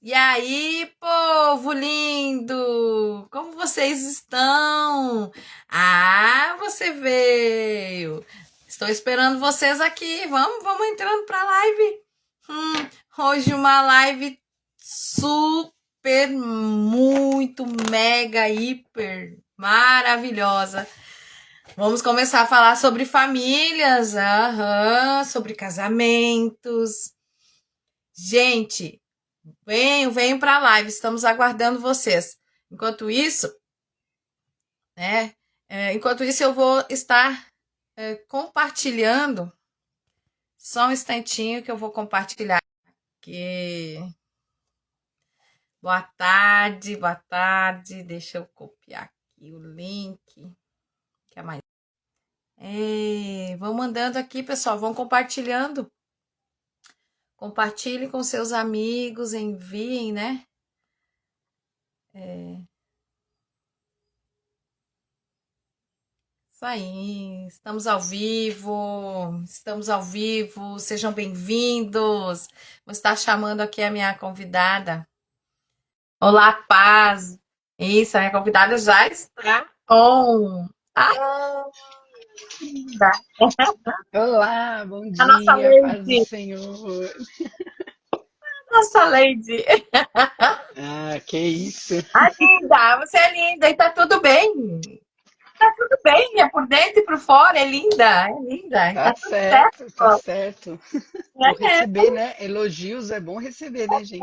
E aí, povo lindo? Como vocês estão? Ah, você veio! Estou esperando vocês aqui. Vamos entrando para a live. Hoje uma live super, muito, mega, hiper maravilhosa. Vamos começar a falar sobre famílias, sobre casamentos. Gente, venham para a live, estamos aguardando vocês. Enquanto isso, eu vou estar compartilhando. Só um instantinho que eu vou compartilhar aqui. Boa tarde, boa tarde. Deixa eu copiar aqui o link. Que é mais. Vão mandando aqui, pessoal. Vão compartilhando. Compartilhem com seus amigos, enviem, né? Isso aí, estamos ao vivo, sejam bem-vindos. Vou estar chamando aqui a minha convidada. Olá, Paz. Isso, a minha convidada já está on. Ah, linda. Olá, bom A nossa dia, paz do Lady, Senhor. nossa Lady. Ah, que isso. Ah, linda, você é linda e tá tudo bem. Tá tudo bem, é por dentro e por fora, é linda, e tá Tá tudo certo, tá certo. certo. Vou É, receber, né? Elogios é bom receber, né, gente?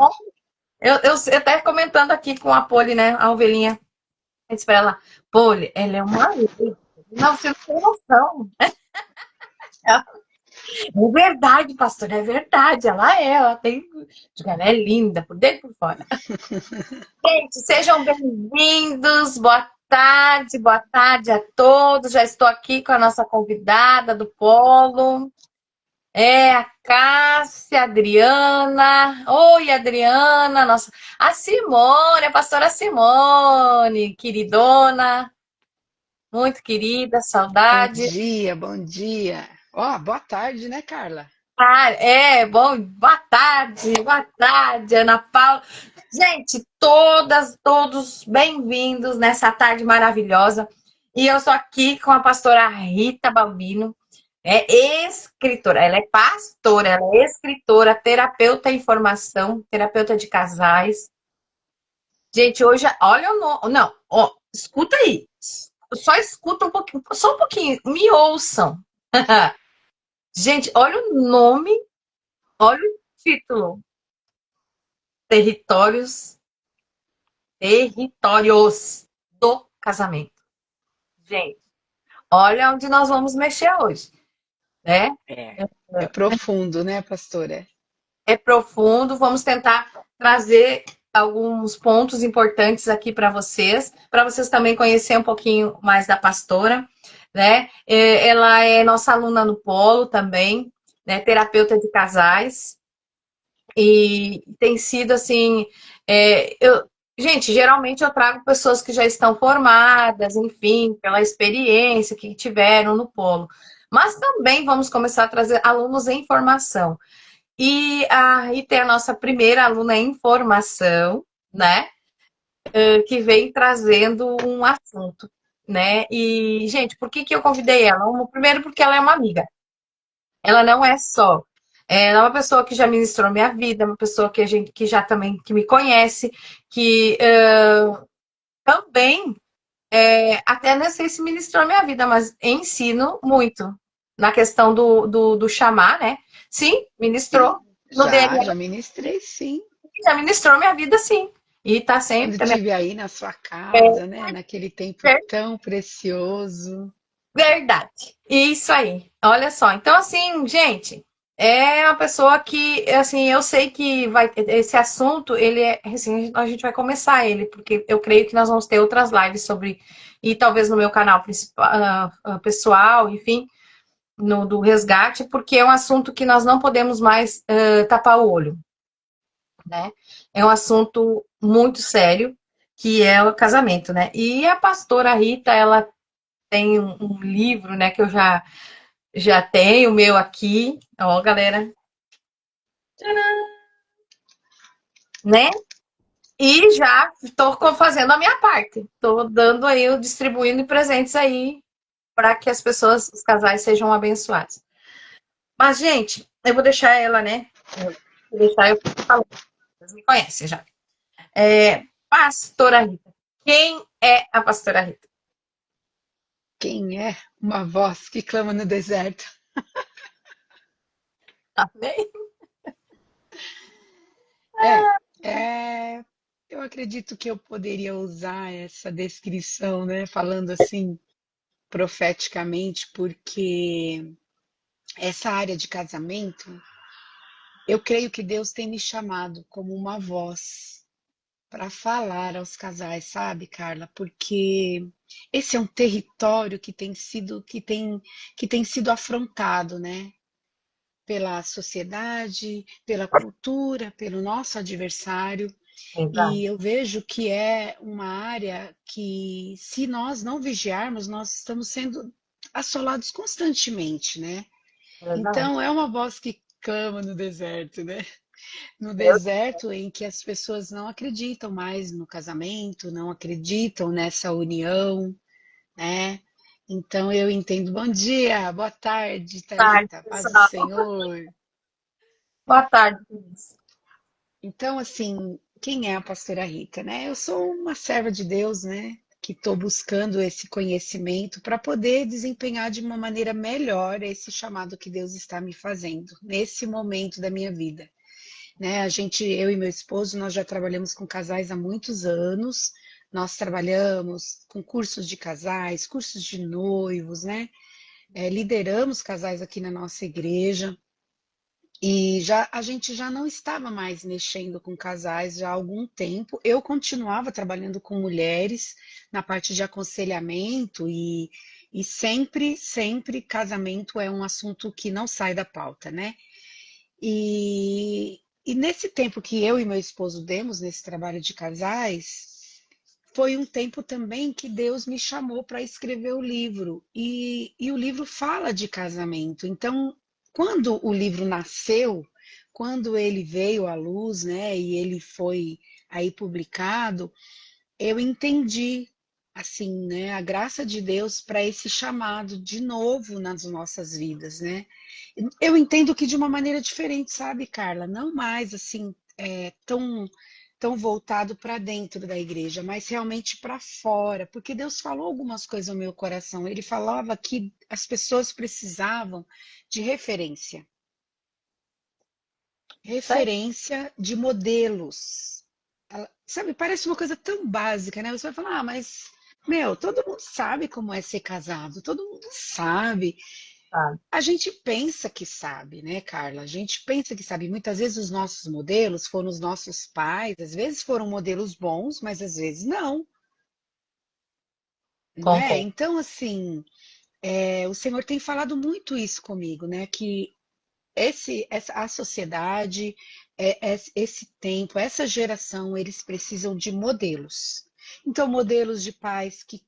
eu até comentando aqui com a Poli, né, a ovelhinha. Eu disse pra ela, Poli, ela é uma lei. Não, você não tem noção. É verdade, pastor, é verdade. Ela tem. Ela é linda, por dentro e por fora. Gente, sejam bem-vindos. Boa tarde a todos. Já estou aqui com a nossa convidada do Polo. É a Cássia, Adriana. Oi, Adriana, nossa. A Simone, a pastora Simone, queridona, muito querida, Bom saudade. dia, bom dia. Ó, boa tarde, né, Carla? Ah, bom, boa tarde, Ana Paula. Gente, todos bem-vindos nessa tarde maravilhosa. E eu estou aqui com a pastora Rita Balbino, é escritora, ela é pastora, ela é escritora, terapeuta em formação, terapeuta de casais. Gente, hoje, olha o nome, não, ó, escuta aí, só escuta um pouquinho, só um pouquinho, me ouçam. Gente, olha o nome, olha o título, Territórios, Territórios do Casamento. Gente, olha onde nós vamos mexer hoje, né? É profundo, né, pastora? É profundo, vamos tentar trazer alguns pontos importantes aqui para vocês também conhecer um pouquinho mais da pastora, né? Ela é nossa aluna no Polo também, né? Terapeuta de casais, e tem sido assim, gente, geralmente eu trago pessoas que já estão formadas, enfim, pela experiência que tiveram no Polo, mas também vamos começar a trazer alunos em formação. E aí tem a nossa primeira aluna em formação, né? Que vem trazendo um assunto, né? E, gente, por que eu convidei ela? Primeiro, porque ela é uma amiga. Ela não é só. Ela é uma pessoa que já ministrou minha vida, uma pessoa que já também que me conhece, que também, até não sei se ministrou minha vida, mas ensino muito na questão do chamar, né? Sim, ministrou. Sim, No já DNA ministrei, sim. já ministrou minha vida, sim. E tá Quando sempre também. estive aí na sua casa, né, naquele tempo É tão precioso. verdade. Isso aí. Olha só. Então, assim, gente, é uma pessoa que, assim, eu sei que vai esse assunto, ele é, assim, a gente vai começar ele, porque eu creio que nós vamos ter outras lives sobre, e talvez no meu canal principal, pessoal, enfim, no do resgate, porque é um assunto que nós não podemos mais tapar o olho, né? É um assunto muito sério, que é o casamento, né? E a pastora Rita, ela tem um livro, né, que eu já tenho, o meu aqui. Ó, galera. Tcharam! né? E já estou fazendo a minha parte. Estou dando aí, distribuindo presentes aí para que as pessoas, os casais sejam abençoados. Mas, gente, eu vou deixar ela, né? Eu vou deixar eu falando. Vocês me conhecem já. Pastora Rita. Quem é a Pastora Rita? Quem é uma voz que clama no deserto? Amém? É, eu acredito que eu poderia usar essa descrição, né, falando assim profeticamente, porque essa área de casamento, eu creio que Deus tem me chamado como uma voz para falar aos casais, sabe, Carla? Porque esse é um território que tem sido afrontado, né? Pela sociedade, pela cultura, pelo nosso adversário. Exato. E eu vejo que é uma área que, se nós não vigiarmos, nós estamos sendo assolados constantemente, né? Verdade. Então, é uma voz que clama no deserto, né? No Eu deserto em que as pessoas não acreditam mais no casamento, não acreditam nessa união, né? Então, eu entendo. Bom dia, boa tarde, tarde, Thalita, paz do pessoal. Senhor. Boa tarde, Cris. Então, assim, quem é a pastora Rita, né? Eu sou uma serva de Deus, né? Que estou buscando esse conhecimento para poder desempenhar de uma maneira melhor esse chamado que Deus está me fazendo nesse momento da minha vida, né? Eu e meu esposo, nós já trabalhamos com casais há muitos anos. Nós trabalhamos com cursos de casais, cursos de noivos, né? Lideramos casais aqui na nossa igreja. E já a gente já não estava mais mexendo com casais já há algum tempo. Eu continuava trabalhando com mulheres na parte de aconselhamento e sempre, sempre casamento é um assunto que não sai da pauta, né? E nesse tempo que eu e meu esposo demos nesse trabalho de casais, foi um tempo também que Deus me chamou para escrever o livro. E o livro fala de casamento. Então, quando o livro nasceu, quando ele veio à luz, né, e ele foi aí publicado, eu entendi assim, né, a graça de Deus para esse chamado de novo nas nossas vidas, né? Eu entendo que de uma maneira diferente, sabe, Carla? Não mais assim, tão voltado para dentro da igreja, mas realmente para fora, porque Deus falou algumas coisas no meu coração. Ele falava que as pessoas precisavam de referência, Isso aí. referência de modelos. Sabe, parece uma coisa tão básica, né? Você vai falar, mas, meu, todo mundo sabe como é ser casado, todo mundo sabe. Tá. A gente pensa que sabe, né, Carla? A gente pensa que sabe. Muitas vezes os nossos modelos foram os nossos pais, às vezes foram modelos bons, mas às vezes não, não é? Concordo. Então, assim, o Senhor tem falado muito isso comigo, né? Que a sociedade, esse tempo, essa geração, eles precisam de modelos. Então, modelos de pais que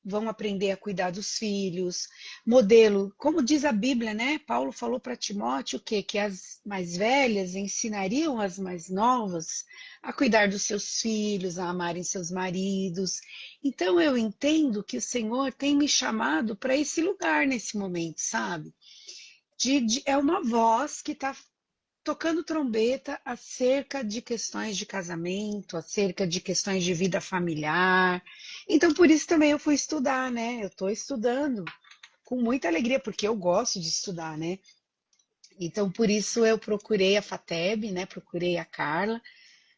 vão aprender a cuidar dos filhos, modelo, como diz a Bíblia, né? Paulo falou para Timóteo o quê? Que as mais velhas ensinariam as mais novas a cuidar dos seus filhos, a amarem seus maridos. Então eu entendo que o Senhor tem me chamado para esse lugar nesse momento, sabe? É uma voz que está tocando trombeta acerca de questões de casamento, acerca de questões de vida familiar. Então, por isso também eu fui estudar, né? Eu estou estudando com muita alegria, porque eu gosto de estudar, né? Então, por isso eu procurei a FATEB, né? Procurei a Carla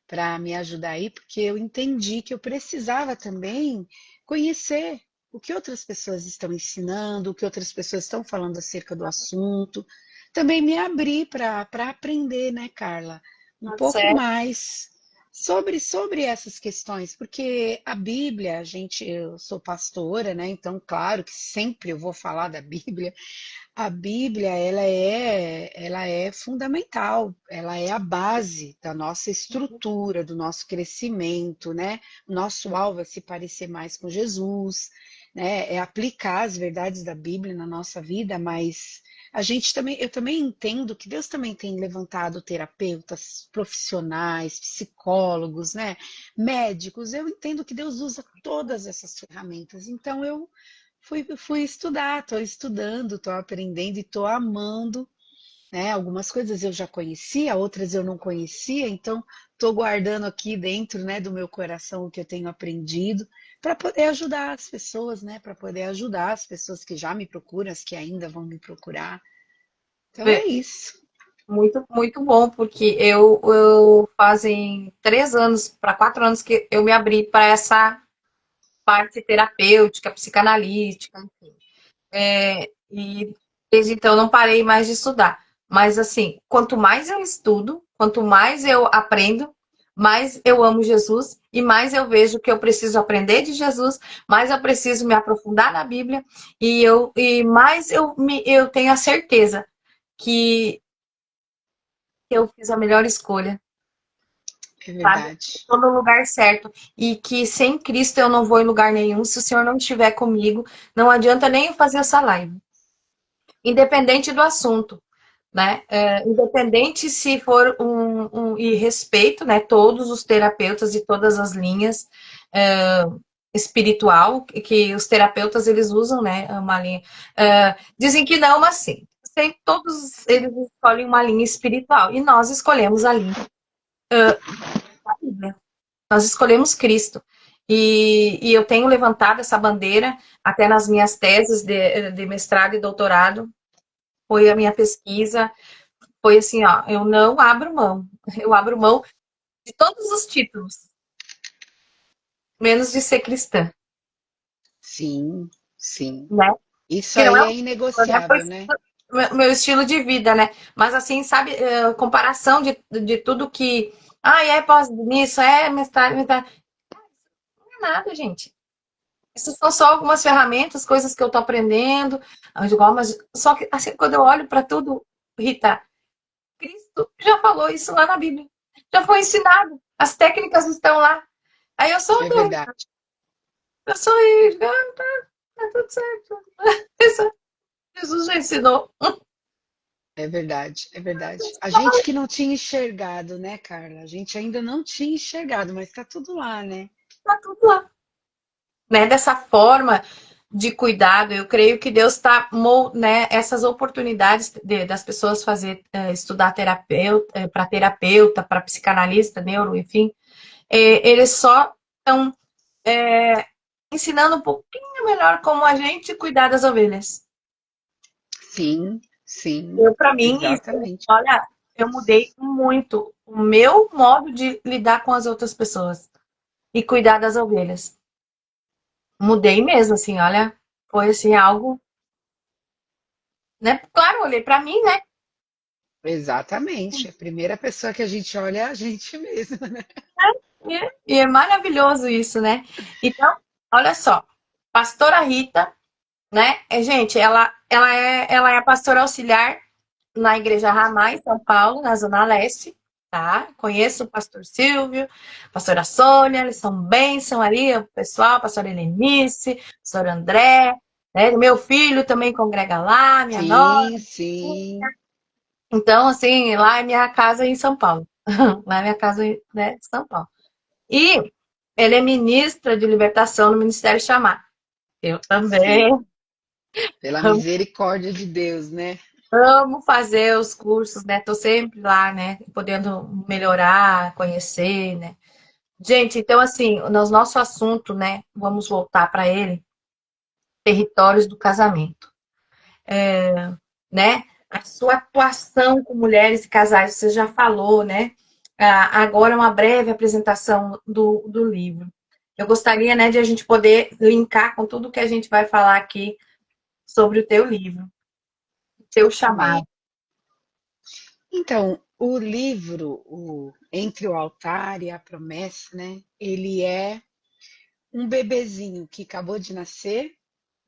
para me ajudar aí, porque eu entendi que eu precisava também conhecer o que outras pessoas estão ensinando, o que outras pessoas estão falando acerca do assunto. Também me abrir para aprender, né, Carla, um Tá pouco certo. mais sobre essas questões, porque a Bíblia, eu sou pastora, né? Então, claro que sempre eu vou falar da Bíblia, a Bíblia, ela é fundamental, ela é a base da nossa estrutura, do nosso crescimento, né? Nosso alvo é se parecer mais com Jesus, né, é aplicar as verdades da Bíblia na nossa vida, mas eu também entendo que Deus também tem levantado terapeutas profissionais, psicólogos, né, médicos. Eu entendo que Deus usa todas essas ferramentas. Então eu fui estudar, estou estudando, estou aprendendo e estou amando, né? Algumas coisas eu já conhecia, outras eu não conhecia, então estou guardando aqui dentro, né, do meu coração o que eu tenho aprendido para poder ajudar as pessoas, né? Para poder ajudar as pessoas que já me procuram, as que ainda vão me procurar. Então é isso. Muito, muito bom, porque eu fazem 3 anos para 4 anos que eu me abri para essa parte terapêutica, psicanalítica, enfim. E desde então não parei mais de estudar. Mas assim, quanto mais eu estudo, quanto mais eu aprendo, mais eu amo Jesus e mais eu vejo que eu preciso aprender de Jesus, mais eu preciso me aprofundar na Bíblia e mais eu tenho a certeza que eu fiz a melhor escolha, É sabe? verdade. Estou no lugar certo e que sem Cristo eu não vou em lugar nenhum. Se o Senhor não estiver comigo, não adianta nem eu fazer essa live, independente do assunto, né? Independente se for e respeito, né? Todos os terapeutas e todas as linhas espiritual que os terapeutas eles usam, né? Uma linha. Dizem que não, mas sim. Todos eles escolhem uma linha espiritual e nós escolhemos a linha da Bíblia. Nós escolhemos Cristo. E eu tenho levantado essa bandeira até nas minhas teses de mestrado e doutorado. Foi a minha pesquisa. Foi assim, ó, eu não abro mão. Eu abro mão de todos os títulos, menos de ser cristã, Sim, sim. né? Isso Que não aí é é inegociável, né? meu estilo de vida, né? Mas assim, sabe, comparação de tudo que. Ah, é pós nisso, é mestrado. Não é nada, gente. Isso são só algumas ferramentas, coisas que eu tô aprendendo. Eu digo, mas só que assim, quando eu olho para tudo, Rita, Cristo já falou isso lá na Bíblia. Já foi ensinado. As técnicas estão lá. Aí eu só É tô, verdade. eu só ir, tá tudo certo. Isso, Jesus já ensinou. É verdade, é verdade. A gente que não tinha enxergado, né, Carla? A gente ainda não tinha enxergado, mas tá tudo lá, né? Tá tudo lá. Né? Dessa forma de cuidado, eu creio que Deus está, né, essas oportunidades das pessoas fazer, estudar terapeuta, para terapeuta, para psicanalista, neuro, enfim, eles só estão ensinando um pouquinho melhor como a gente cuidar das ovelhas. Sim, sim, Eu, para mim, isso, exatamente. olha, eu mudei muito o meu modo de lidar com as outras pessoas e cuidar das ovelhas. Mudei mesmo, assim, olha, foi assim algo, né? Claro, eu olhei para mim, né? Exatamente. A primeira pessoa que a gente olha é a gente mesmo, né? E é maravilhoso isso, né? Então, olha só, pastora Rita, né? Gente, ela é a pastora auxiliar na Igreja Ramá, em São Paulo, na Zona Leste, tá? Conheço o pastor Silvio, a pastora Sônia, eles são bênção ali, o pessoal, a pastora Helenice, o pastor André, né? Meu filho também congrega lá, minha nora. Sim, sim. Então, assim, lá é minha casa em São Paulo. Lá é minha casa, né, em São Paulo. E ela é ministra de libertação no Ministério Chamar. Eu também Sim. Pela amo, misericórdia de Deus, né? amo fazer os cursos, né? Tô sempre lá, né? Podendo melhorar, conhecer, né? Gente, então assim, no nosso assunto, né? Vamos voltar para ele, territórios do casamento, né? A sua atuação com mulheres e casais, você já falou, né? Agora uma breve apresentação do livro. Eu gostaria, né, de a gente poder linkar com tudo que a gente vai falar aqui sobre o teu livro, o teu Amém. chamado. Então, o livro, Entre o Altar e a Promessa, né? Ele é um bebezinho que acabou de nascer,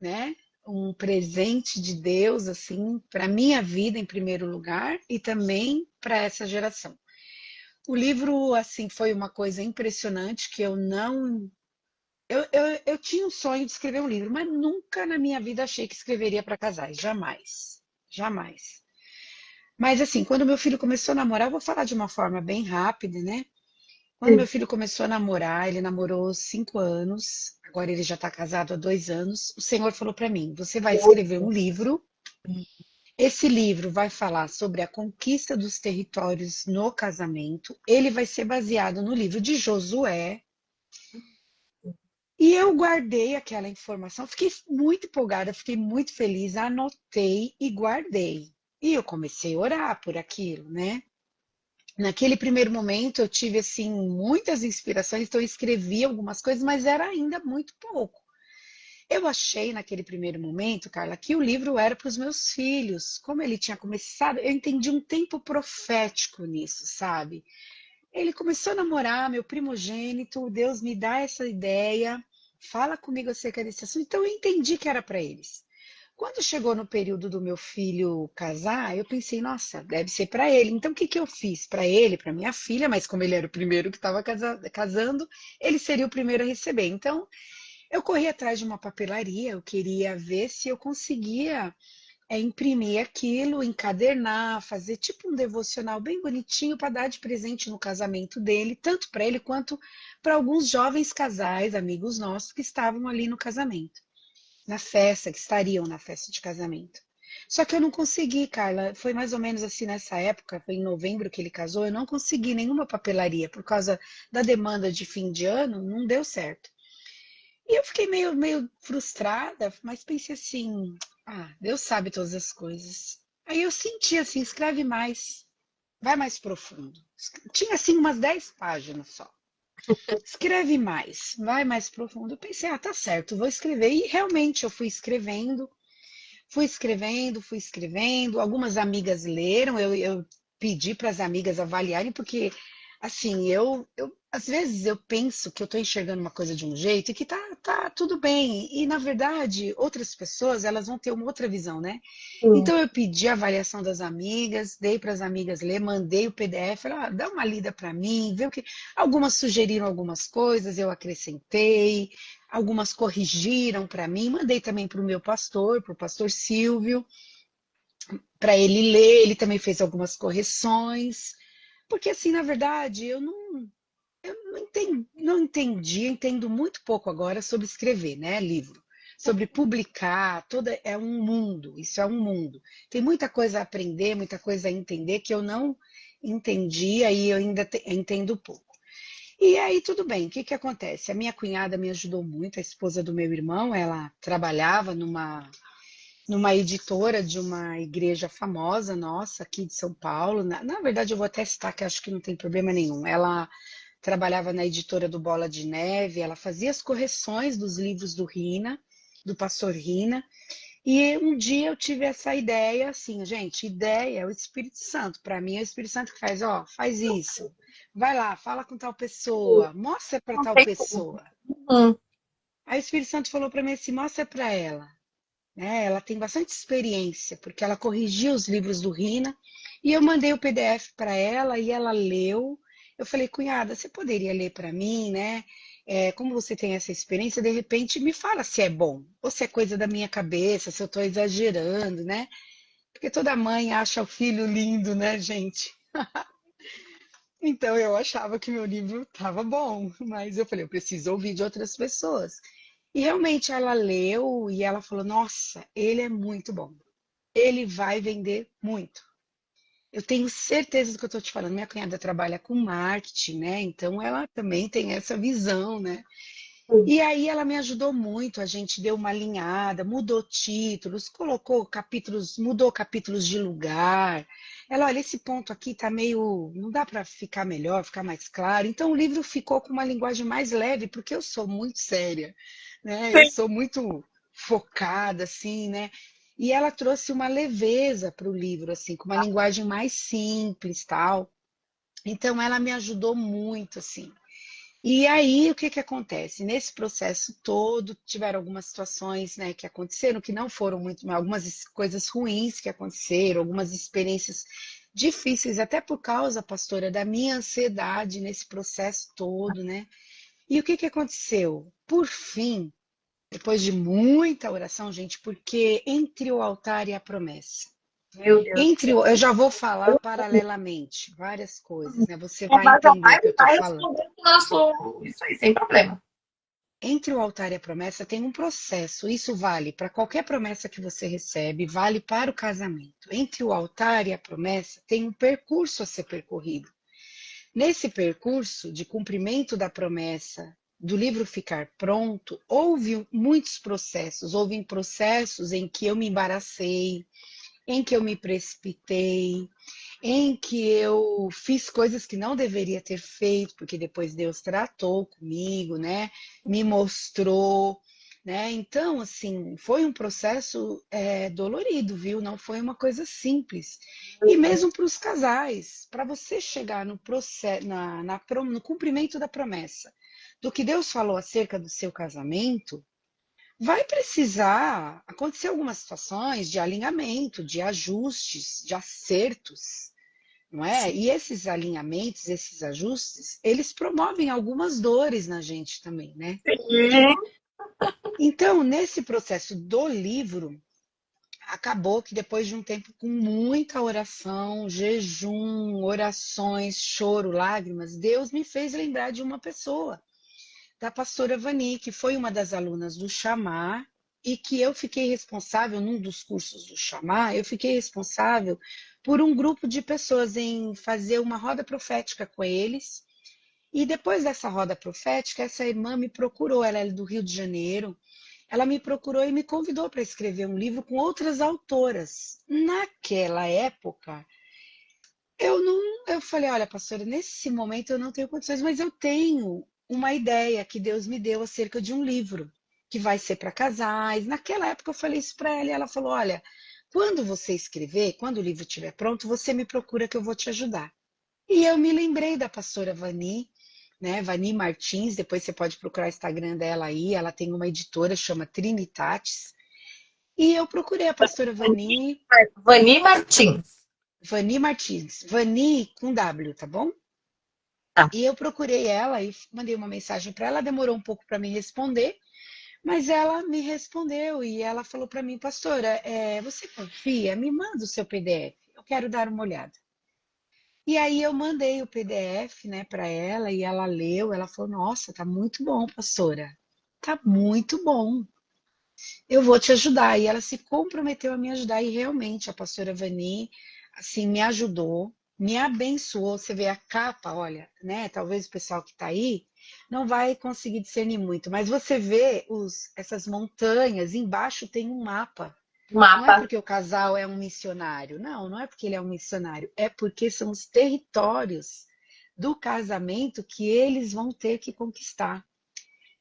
né? Um presente de Deus, assim, para minha vida em primeiro lugar e também para essa geração. O livro, assim, foi uma coisa impressionante que eu eu tinha um sonho de escrever um livro, mas nunca na minha vida achei que escreveria para casais. Jamais. Jamais. Mas assim, quando meu filho começou a namorar, eu vou falar de uma forma bem rápida, né? Quando meu Sim. filho começou a namorar, ele namorou 5 anos, agora ele já está casado há 2 anos. O Senhor falou para mim: você vai escrever um livro. Esse livro vai falar sobre a conquista dos territórios no casamento. Ele vai ser baseado no livro de Josué. E eu guardei aquela informação, fiquei muito empolgada, fiquei muito feliz, anotei e guardei. E eu comecei a orar por aquilo, né? Naquele primeiro momento eu tive assim muitas inspirações, então eu escrevi algumas coisas, mas era ainda muito pouco. Eu achei naquele primeiro momento, Carla, que o livro era para os meus filhos. Como ele tinha começado, eu entendi um tempo profético nisso, sabe? Ele começou a namorar, meu primogênito, Deus me dá essa ideia, fala comigo acerca desse assunto. Então eu entendi que era para eles. Quando chegou no período do meu filho casar, eu pensei, nossa, deve ser para ele. Então, o que que eu fiz? Para ele, para minha filha, mas como ele era o primeiro que estava casando, ele seria o primeiro a receber. Então, eu corri atrás de uma papelaria, eu queria ver se eu conseguia imprimir aquilo, encadernar, fazer tipo um devocional bem bonitinho para dar de presente no casamento dele, tanto para ele quanto para alguns jovens casais, amigos nossos que estavam ali no casamento na festa, que estariam na festa de casamento. Só que eu não consegui, Carla. Foi mais ou menos assim nessa época, foi em novembro que ele casou. Eu não consegui nenhuma papelaria por causa da demanda de fim de ano, não deu certo. E eu fiquei meio frustrada, mas pensei assim: ah, Deus sabe todas as coisas. Aí eu senti assim: escreve mais, vai mais profundo. Tinha assim umas 10 páginas só. Escreve mais, vai mais profundo. Eu pensei, ah, tá certo, vou escrever. E realmente eu fui escrevendo, fui escrevendo, fui escrevendo. Algumas amigas leram, eu pedi para as amigas avaliarem, porque, assim, às vezes eu penso que eu estou enxergando uma coisa de um jeito e que tá tudo bem. E, na verdade, outras pessoas, elas vão ter uma outra visão, né? Sim. Então, eu pedi a avaliação das amigas, dei para as amigas ler, mandei o PDF, falei, ah, dá uma lida para mim, vê o que. Algumas sugeriram algumas coisas, eu acrescentei. Algumas corrigiram para mim, mandei também para o meu pastor, para o pastor Silvio, para ele ler, ele também fez algumas correções, porque assim, na verdade, eu não entendi, entendo muito pouco agora sobre escrever, né, livro, sobre publicar, é um mundo, isso é um mundo. Tem muita coisa a aprender, muita coisa a entender que eu não entendia e eu ainda entendo pouco. E aí, tudo bem, o que que acontece? A minha cunhada me ajudou muito, a esposa do meu irmão, ela trabalhava numa editora de uma igreja famosa nossa aqui de São Paulo. Na verdade, eu vou até citar que acho que não tem problema nenhum. Ela trabalhava na editora do Bola de Neve, ela fazia as correções dos livros do Rina, do pastor Rina. E um dia eu tive essa ideia, assim, gente, ideia é o Espírito Santo. Para mim é o Espírito Santo que faz, ó, faz isso. Vai lá, fala com tal pessoa, mostra para Não tal tem como. pessoa. Hum. Aí o Espírito Santo falou para mim assim, mostra para ela. Né? Ela tem bastante experiência, porque ela corrigia os livros do Rina, e eu mandei o PDF para ela e ela leu. Eu falei, cunhada, você poderia ler para mim, né? Como você tem essa experiência, de repente me fala se é bom, ou se é coisa da minha cabeça, se eu estou exagerando, né? Porque toda mãe acha o filho lindo, né, gente? Então eu achava que meu livro estava bom, mas eu falei, eu preciso ouvir de outras pessoas. E realmente ela leu e ela falou: Nossa, ele é muito bom. Ele vai vender muito. Eu tenho certeza do que eu estou te falando. Minha cunhada trabalha com marketing, né? Então ela também tem essa visão, né? Sim. E aí ela me ajudou muito. A gente deu uma alinhada, mudou títulos, colocou capítulos, mudou capítulos de lugar. Ela, olha, esse ponto aqui tá meio, não dá para ficar melhor, ficar mais claro. Então o livro ficou com uma linguagem mais leve, porque eu sou muito séria, né? Eu Sim. sou muito focada, assim, né? E ela trouxe uma leveza para o livro, assim, com uma linguagem mais simples, tal. Então ela me ajudou muito, assim. E aí, o que que acontece? Nesse processo todo, tiveram algumas situações, né, que aconteceram, que não foram muito, algumas coisas ruins que aconteceram, algumas experiências difíceis, até por causa, pastora, da minha ansiedade nesse processo todo, né? E o que que aconteceu? Por fim, depois de muita oração, gente, porque entre o altar e a promessa, Meu Deus do céu. eu já vou falar paralelamente várias coisas, né? Você É, vai mas já entender o que eu estou vai falando. responder o nosso. Isso aí, sem problema. Entre o altar e a promessa tem um processo. Isso vale para qualquer promessa que você recebe, vale para o casamento. Entre o altar e a promessa tem um percurso a ser percorrido. Nesse percurso de cumprimento da promessa, do livro ficar pronto, houve muitos processos. Houve processos em que eu me embaracei, em que eu me precipitei, em que eu fiz coisas que não deveria ter feito, porque depois Deus tratou comigo, né? Me mostrou, né? Então, assim, foi um processo dolorido, viu? Não foi uma coisa simples. E mesmo para os casais, para você chegar no processo, no cumprimento da promessa, do que Deus falou acerca do seu casamento, vai precisar acontecer algumas situações de alinhamento, de ajustes, de acertos, não é? E esses alinhamentos, esses ajustes, eles promovem algumas dores na gente também, né? Sim. Então, nesse processo do livro, acabou que depois de um tempo com muita oração, jejum, orações, choro, lágrimas, Deus me fez lembrar de uma pessoa, da pastora Vani, que foi uma das alunas do Chamar, e que eu fiquei responsável, num dos cursos do Chamar, eu fiquei responsável por um grupo de pessoas em fazer uma roda profética com eles. E depois dessa roda profética, essa irmã me procurou, ela é do Rio de Janeiro, ela me procurou e me convidou para escrever um livro com outras autoras. Naquela época, eu não, eu falei, olha, pastora, nesse momento eu não tenho condições, mas eu tenho uma ideia que Deus me deu acerca de um livro que vai ser para casais. Naquela época eu falei isso para ela e ela falou, olha, quando você escrever, quando o livro estiver pronto, você me procura que eu vou te ajudar. E eu me lembrei da pastora Vani, né, Vani Martins, depois você pode procurar o Instagram dela aí, ela tem uma editora, chama Trinitatis, e eu procurei a pastora Vani, Vani Martins. Vani Martins, Vani com W, tá bom? Tá. E eu procurei ela e mandei uma mensagem para ela, demorou um pouco para me responder, mas ela me respondeu e ela falou para mim, pastora, você confia? Me manda o seu PDF, eu quero dar uma olhada. E aí eu mandei o PDF, né, para ela e ela leu, ela falou, nossa, tá muito bom, pastora, tá muito bom. Eu vou te ajudar. E ela se comprometeu a me ajudar e realmente a pastora Vani, assim, me ajudou, me abençoou. Você vê a capa, olha, né? Talvez o pessoal que está aí não vai conseguir discernir muito, mas você vê essas montanhas, embaixo tem um mapa. Não é Mapa. porque o casal é um missionário, não, não é porque ele é um missionário, é porque são os territórios do casamento que eles vão ter que conquistar,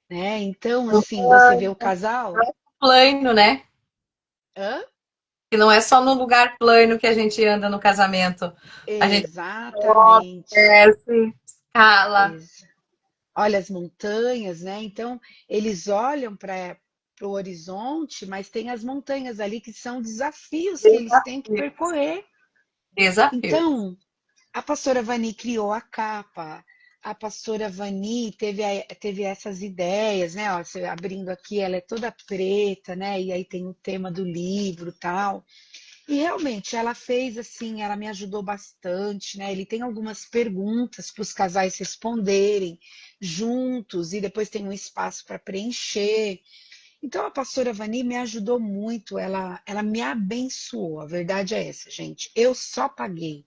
né? Então, assim, você vê o casal. Plano, né? Hã? Que não é só no lugar plano que a gente anda no casamento. A gente Exatamente. desce, escala. Ex- Olha as montanhas, né? Então, eles olham para o horizonte, mas tem as montanhas ali que são desafios que eles têm que Desafio. percorrer. Desafio. Então, a pastora Vani criou a capa, a pastora Vani teve essas ideias, né? Ó, você abrindo aqui, ela é toda preta, né? E aí tem o tema do livro, tal. E realmente ela fez assim, ela me ajudou bastante, né? Ele tem algumas perguntas para os casais responderem juntos e depois tem um espaço para preencher. Então a pastora Vani me ajudou muito, ela me abençoou. A verdade é essa, gente. Eu só paguei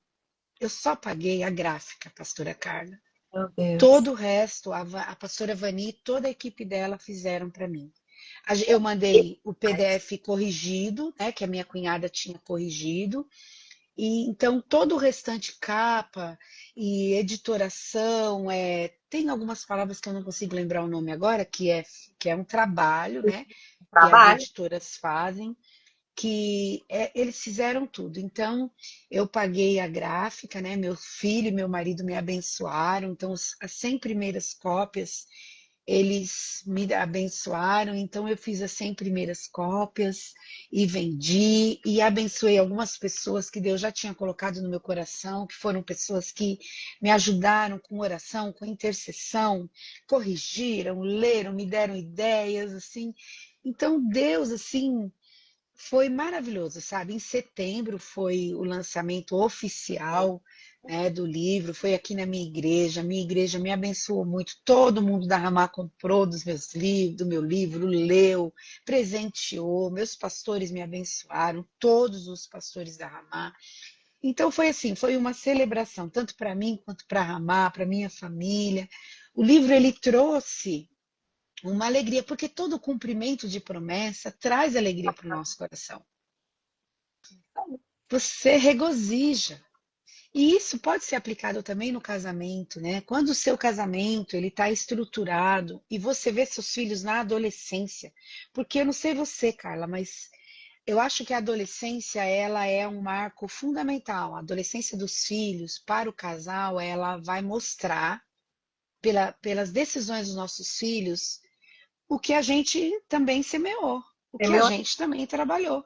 a gráfica, pastora Carla. Meu Deus. Todo o resto, a pastora Vani e toda a equipe dela fizeram para mim. Eu mandei o PDF corrigido, né, que a minha cunhada tinha corrigido, e então todo o restante capa e editoração, tem algumas palavras que eu não consigo lembrar o nome agora, que é um trabalho, né, que as Trabalho. editoras fazem, que eles fizeram tudo. Então, eu paguei a gráfica, né? Meu filho e meu marido me abençoaram. Então, as 100 primeiras cópias eles me abençoaram, então eu fiz as 100 primeiras cópias e vendi e abençoei algumas pessoas que Deus já tinha colocado no meu coração, que foram pessoas que me ajudaram com oração, com intercessão, corrigiram, leram, me deram ideias, assim. Então Deus, assim, foi maravilhoso, sabe? Em setembro foi o lançamento oficial, né, do livro, foi aqui na minha igreja me abençoou muito, todo mundo da Ramá comprou dos meus livros, do meu livro, leu, presenteou, meus pastores me abençoaram, todos os pastores da Ramá. Então foi assim, foi uma celebração, tanto para mim quanto para a Ramá, para minha família. O livro ele trouxe uma alegria, porque todo cumprimento de promessa traz alegria para o nosso coração. Você regozija. E isso pode ser aplicado também no casamento, né? Quando o seu casamento ele está estruturado e você vê seus filhos na adolescência, porque eu não sei você, Carla, mas eu acho que a adolescência ela é um marco fundamental. A adolescência dos filhos para o casal, ela vai mostrar pelas decisões dos nossos filhos o que a gente também semeou, o É que a meu, gente também trabalhou.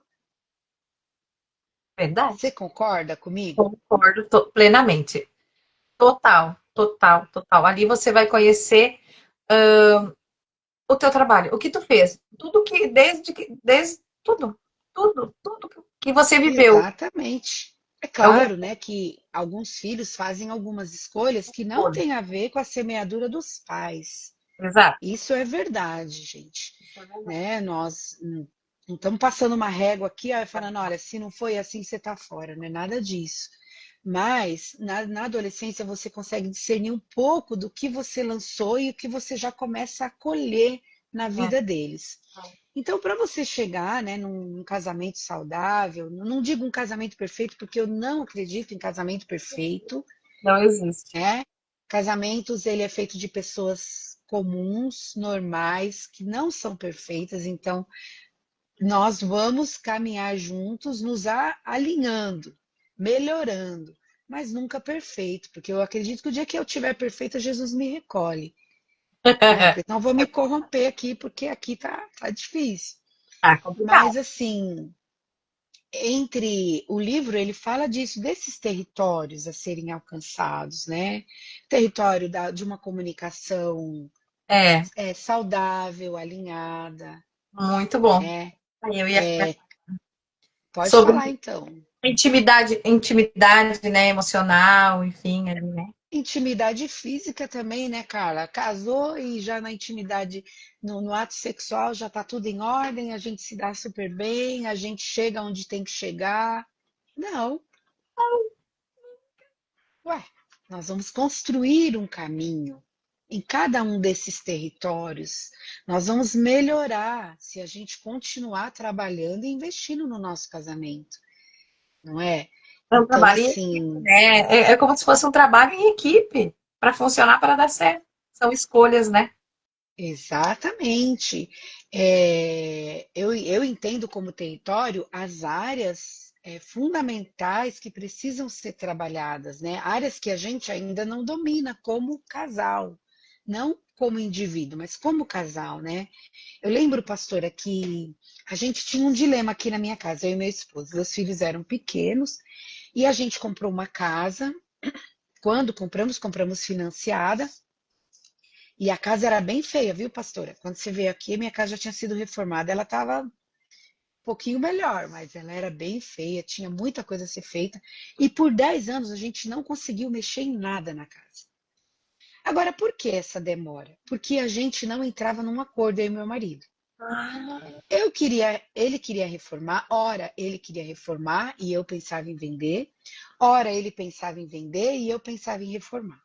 Você verdade. concorda comigo? Concordo plenamente. Total, total, total. Ali você vai conhecer o teu trabalho, o que tu fez, tudo que desde tudo que você viveu. Exatamente. É É o claro, né, que alguns filhos fazem algumas escolhas que não retorno. têm a ver com a semeadura dos pais. Exato. Isso é verdade, gente. Isso é verdade. Né? Nós não estamos passando uma régua aqui, ó, falando, olha, se não foi assim, você está fora, não é nada disso. Mas na adolescência você consegue discernir um pouco do que você lançou e o que você já começa a colher na É, vida deles. Então, para você chegar, né, num casamento saudável, não digo um casamento perfeito, porque eu não acredito em casamento perfeito, não existe. né? Casamentos, ele é feito de pessoas comuns, normais, que não são perfeitas, então nós vamos caminhar juntos, nos alinhando, melhorando, mas nunca perfeito, porque eu acredito que o dia que eu tiver perfeita, Jesus me recolhe, né? Porque senão eu vou me corromper aqui, porque aqui tá difícil. Ah, complicado. Mas assim, entre o livro ele fala disso, desses territórios a serem alcançados, né? Território de uma comunicação É, saudável, alinhada, muito bom. né? Aí eu ia É, pode falar sobre então. intimidade, né, emocional, enfim, ali, né? Intimidade física também, né, Carla? Casou e já na intimidade, no ato sexual, já tá tudo em ordem, a gente se dá super bem, a gente chega onde tem que chegar. Não, ué, nós vamos construir um caminho em cada um desses territórios. Nós vamos melhorar se a gente continuar trabalhando e investindo no nosso casamento, não é? É um Então, trabalho em equipe, assim, né? É como se fosse um trabalho em equipe para funcionar, para dar certo. São escolhas, né? exatamente. Eu entendo como território as áreas fundamentais que precisam ser trabalhadas, né? Áreas que a gente ainda não domina como casal, não como indivíduo, mas como casal, né? Eu lembro, pastora, que a gente tinha um dilema aqui na minha casa, eu e meu esposo. Meus filhos eram pequenos e a gente comprou uma casa. Quando compramos financiada. E a casa era bem feia, viu, pastora? Quando você veio aqui, minha casa já tinha sido reformada. Ela estava um pouquinho melhor, mas ela era bem feia, tinha muita coisa a ser feita. E por 10 anos a gente não conseguiu mexer em nada na casa. Agora, por que essa demora? Porque a gente não entrava num acordo, eu e meu marido. Ah, Ele queria reformar, ora ele queria reformar e eu pensava em vender, ora ele pensava em vender e eu pensava em reformar.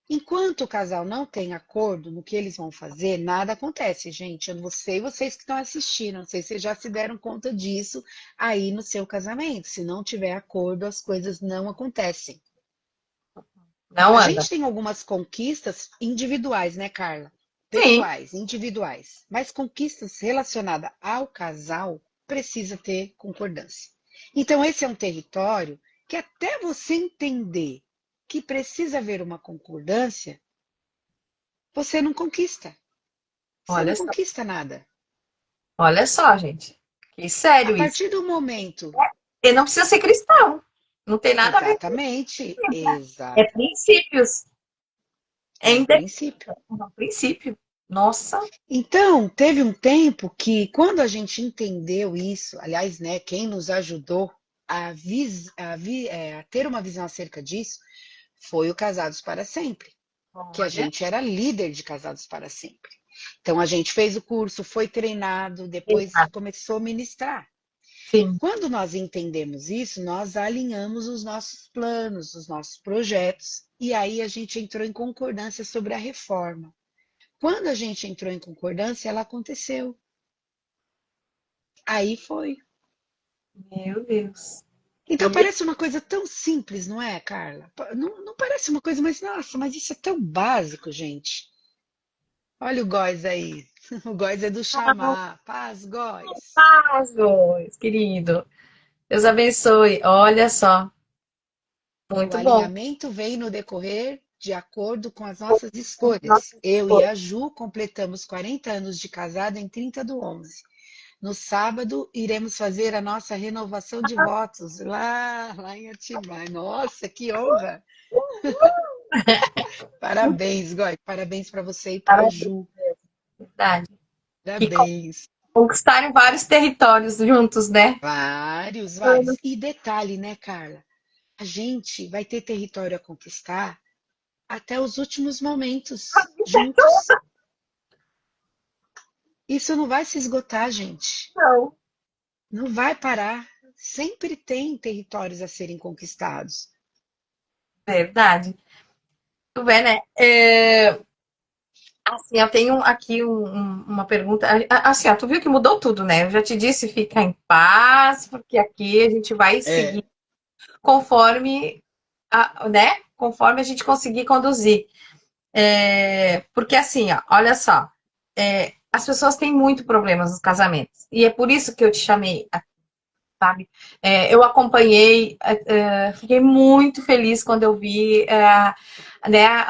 Enquanto o casal não tem acordo no que eles vão fazer, nada acontece, gente. Eu não sei vocês que estão assistindo, não sei se vocês já se deram conta disso aí no seu casamento. Se não tiver acordo, as coisas não acontecem. não A anda. gente tem algumas conquistas individuais, né, Carla? Sim. Pessoais, individuais. Mas conquistas relacionadas ao casal precisa ter concordância. Então, esse é um território que até você entender que precisa haver uma concordância, você não conquista. Você não Olha só, conquista nada. olha só, gente. Que A sério isso. partir do momento. E não precisa ser cristão. Não tem nada a ver com Exatamente, isso, né? É exata. princípios. É É um princípio. um princípio. Nossa, Então, teve um tempo que, quando a gente entendeu isso, aliás, né, quem nos ajudou a ter uma visão acerca disso foi o Casados para Sempre, que a olha. gente era líder de Casados para Sempre. Então, a gente fez o curso, foi treinado, depois Exato. começou a ministrar. Sim. Quando nós entendemos isso, nós alinhamos os nossos planos, os nossos projetos, e aí a gente entrou em concordância sobre a reforma. Quando a gente entrou em concordância, ela aconteceu. Aí foi. Meu Deus. Então E parece uma coisa tão simples, não é, Carla? Não, não parece uma coisa, mas nossa, mas isso é tão básico, gente. Olha o Góis aí. O Góis é do chamar. Paz, Góis. paz, dois, querido. Deus abençoe. Olha só. O Muito bom. alinhamento vem no decorrer de acordo com as nossas escolhas. Nossa, Eu e a Ju completamos 40 anos de casado em 30/11. No sábado, iremos fazer a nossa renovação de votos lá em Atibaia. Nossa, que honra! Parabéns, Goi. Parabéns para você e para a parabéns, Ju. verdade. Que Parabéns. conquistaram vários territórios juntos, né? Vários, vários. E detalhe, né, Carla? A gente vai ter território a conquistar até os últimos momentos juntos. Isso não vai se esgotar, gente. Não. Não vai parar. Sempre tem territórios a serem conquistados. Verdade. Tu vê, né? Assim, eu tenho aqui uma pergunta. Assim, ó, tu viu que mudou tudo, né? Eu já te disse, fica em paz, porque aqui a gente vai É, seguir conforme, né? Conforme a gente conseguir conduzir. Porque assim, ó, olha só, as pessoas têm muito problemas nos casamentos. E é por isso que eu te chamei, sabe? Eu acompanhei, fiquei muito feliz quando eu vi, né,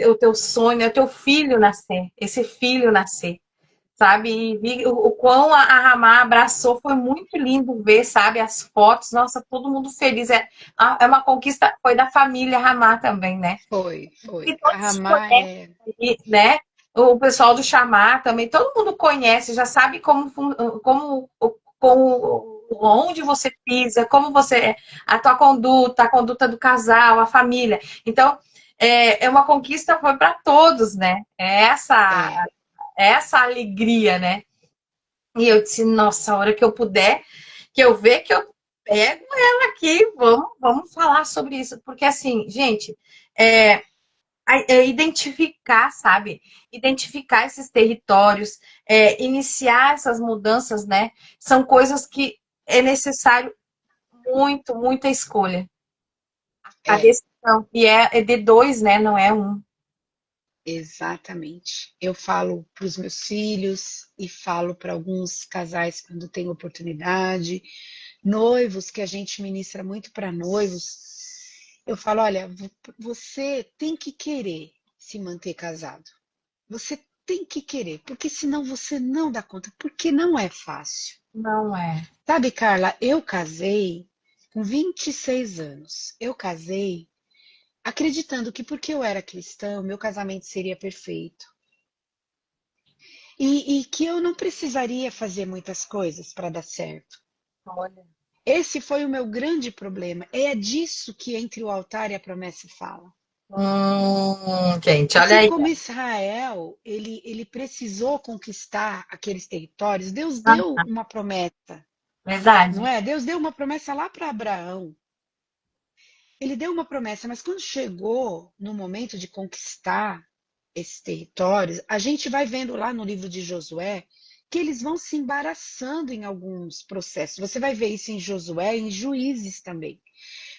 o teu sonho, o teu filho nascer, esse filho nascer, sabe? E vi o quão a Ramá abraçou, foi muito lindo ver, sabe? As fotos, nossa, todo mundo feliz. É uma conquista, foi da família Ramá também, né? foi, foi. E A todos te Ramá conhecem, é. né? O pessoal do Chamar também, todo mundo conhece, já sabe como onde você pisa, como você, a tua conduta, a conduta do casal, a família. Então, é uma conquista foi para todos, né? É, Essa alegria, né? E eu disse, nossa, a hora que eu puder, que eu ver que eu pego ela aqui, vamos falar sobre isso, porque assim, gente, é, identificar, sabe? Identificar esses territórios, iniciar essas mudanças, né? São coisas que é necessário muita escolha. A é, decisão. E é de dois, né? Não é um. exatamente. Eu falo para os meus filhos e falo para alguns casais quando tem oportunidade, noivos que a gente ministra muito para noivos. Eu falo, olha, você tem que querer se manter casado. Você tem que querer, porque senão você não dá conta, porque não é fácil. Não é. Sabe, Carla, eu casei com 26 anos. Eu casei acreditando que porque eu era cristã, meu casamento seria perfeito. E que eu não precisaria fazer muitas coisas para dar certo. Olha. Esse foi o meu grande problema. É disso que entre o altar e a promessa fala. Gente, olha Assim aí. como Israel, ele precisou conquistar aqueles territórios, Deus Ah, deu uma promessa, não verdade. é? Deus deu uma promessa lá para Abraão. Ele deu uma promessa, mas quando chegou no momento de conquistar esses territórios, a gente vai vendo lá no livro de Josué que eles vão se embaraçando em alguns processos. Você vai ver isso em Josué e em Juízes também.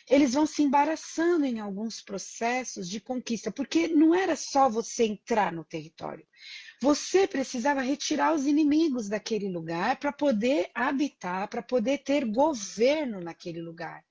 Eles vão se embaraçando em alguns processos de conquista, porque não era só você entrar no território. Você precisava retirar os inimigos daquele lugar para poder habitar, para poder ter governo naquele lugar.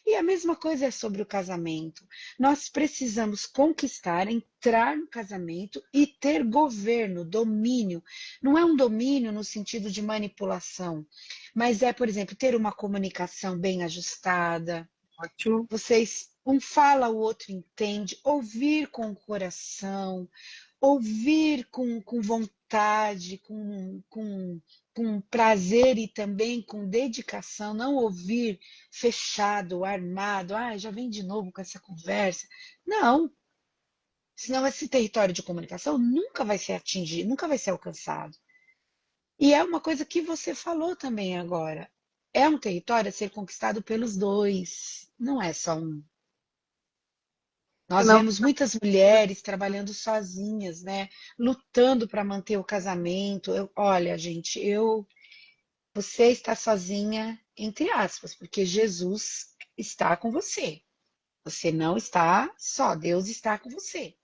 E a mesma coisa é sobre o casamento. Nós precisamos conquistar, entrar no casamento e ter governo, domínio. Não é um domínio no sentido de manipulação, mas é, por exemplo, ter uma comunicação bem ajustada. Ótimo. Vocês, um fala, o outro entende, ouvir com o coração, ouvir com vontade, com prazer e também com dedicação, não ouvir fechado, armado, ah, já vem de novo com essa conversa. Não, senão esse território de comunicação nunca vai ser atingido, nunca vai ser alcançado. E é uma coisa que você falou também agora. É um território a ser conquistado pelos dois, não é só um. Nós Não, vemos muitas mulheres trabalhando sozinhas, né? Lutando para manter o casamento. Olha, gente, você está sozinha, entre aspas, porque Jesus está com você. Você não está só, Deus está com você.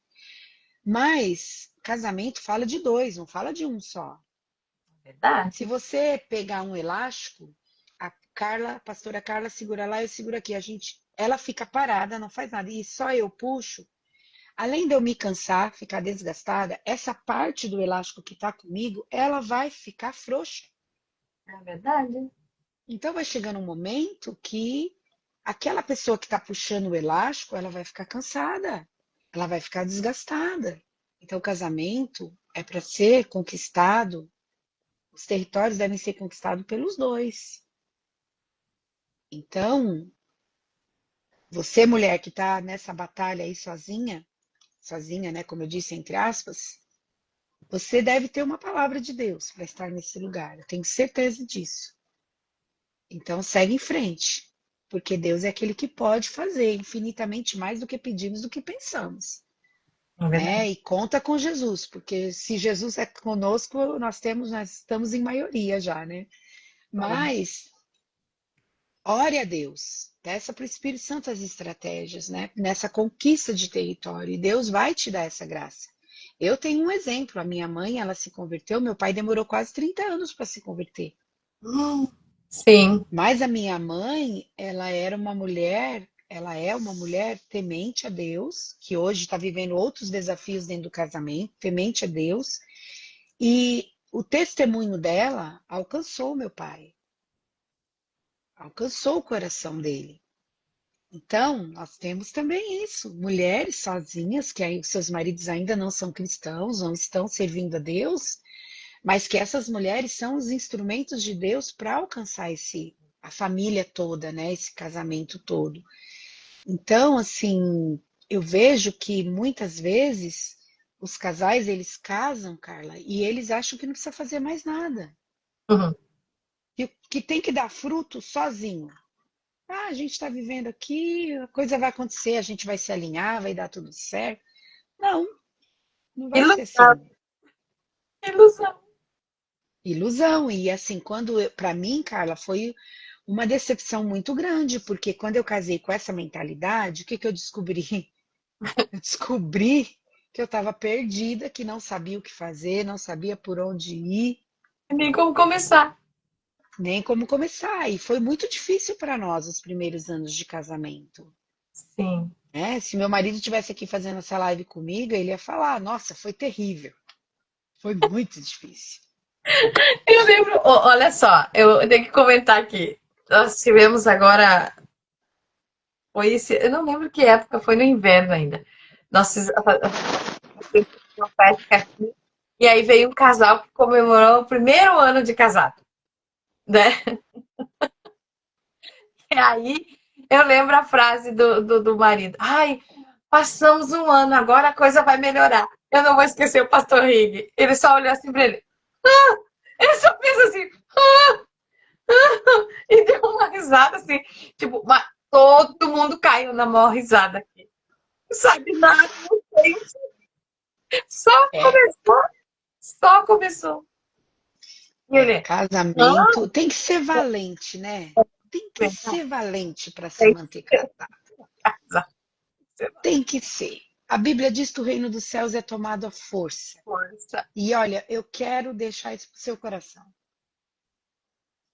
Mas casamento fala de dois, não fala de um só. é verdade. Se você pegar um elástico, a pastora Carla segura lá, eu seguro aqui. Ela fica parada, não faz nada, e só eu puxo. Além de eu me cansar, ficar desgastada, essa parte do elástico que está comigo, ela vai ficar frouxa. É verdade. Então vai chegando um momento que aquela pessoa que está puxando o elástico, ela vai ficar cansada, ela vai ficar desgastada. Então o casamento é para ser conquistado, os territórios devem ser conquistados pelos dois. Então, você mulher que está nessa batalha aí sozinha, né, como eu disse, entre aspas, você deve ter uma palavra de Deus para estar nesse lugar. Eu tenho certeza disso. Então, segue em frente, porque Deus é aquele que pode fazer infinitamente mais do que pedimos, do que pensamos. É verdade. Né? E conta com Jesus, porque se Jesus é conosco, nós estamos em maioria já, né? Mas ore a Deus, peça para o Espírito Santo as estratégias, né? Nessa conquista de território, e Deus vai te dar essa graça. Eu tenho um exemplo, a minha mãe, ela se converteu, meu pai demorou quase 30 anos para se converter. Sim, Mas a minha mãe, ela é uma mulher temente a Deus, que hoje está vivendo outros desafios dentro do casamento, temente a Deus, e o testemunho dela alcançou meu pai, alcançou o coração dele. Então, nós temos também isso, mulheres sozinhas, que aí os seus maridos ainda não são cristãos, não estão servindo a Deus, mas que essas mulheres são os instrumentos de Deus para alcançar a família toda, né? Esse casamento todo. Então, assim, eu vejo que muitas vezes os casais eles casam, Carla, e eles acham que não precisa fazer mais nada, uhum. que tem que dar fruto sozinho. Ah, a gente está vivendo aqui, a coisa vai acontecer, a gente vai se alinhar, vai dar tudo certo. Não, não vai ser Ilusão, assim. ilusão. Ilusão. E assim, para mim, Carla, foi uma decepção muito grande, porque quando eu casei com essa mentalidade, o que que eu descobri? Eu descobri que eu estava perdida, que não sabia o que fazer, não sabia por onde ir, Nem como começar. nem como começar. E foi muito difícil para nós os primeiros anos de casamento. Sim. Né? Se meu marido estivesse aqui fazendo essa live comigo, ele ia falar: Nossa, foi terrível, foi muito difícil. Eu lembro, olha só, eu tenho que comentar aqui. Nós tivemos agora, eu não lembro que época, foi no inverno ainda. Nós fizemos uma festa aqui, e aí veio um casal que comemorou o primeiro ano de casado, né? E aí eu lembro a frase do marido: Ai, passamos um ano, agora a coisa vai melhorar. Eu não vou esquecer o pastor Rig. Ele só olhou assim pra ele. Ele só fez assim. E deu uma risada assim. Tipo, mas todo mundo caiu na maior risada aqui. Não sabe nada, não sei. Só É, começou. Só começou. E ele, casamento tem que ser valente, né? Tem que não, ser valente para se tem manter que casado. casar. Tem que ser. A Bíblia diz que o reino dos céus é tomado à força. Força. E olha, eu quero deixar isso pro seu coração.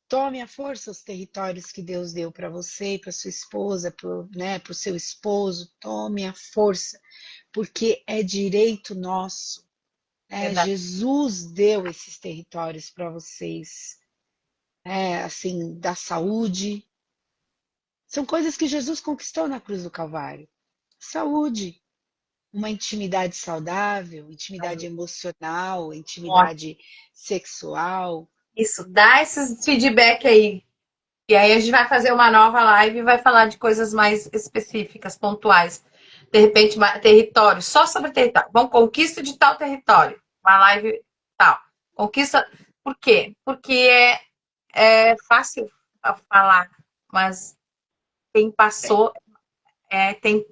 Tome à força os territórios que Deus deu para você e para sua esposa, para o seu esposo. Tome à força, porque é direito nosso. Né? Verdade. Jesus deu esses territórios para vocês, assim, da saúde. São coisas que Jesus conquistou na cruz do Calvário. Saúde, uma intimidade saudável, intimidade emocional, intimidade sexual. Isso, dá esses feedback aí. E aí a gente vai fazer uma nova live e vai falar de coisas mais específicas, pontuais. De repente, território, só sobre território. Vamos, conquista de tal território. Uma live tal. Conquista. Por quê? Porque é fácil falar, mas quem passou tem,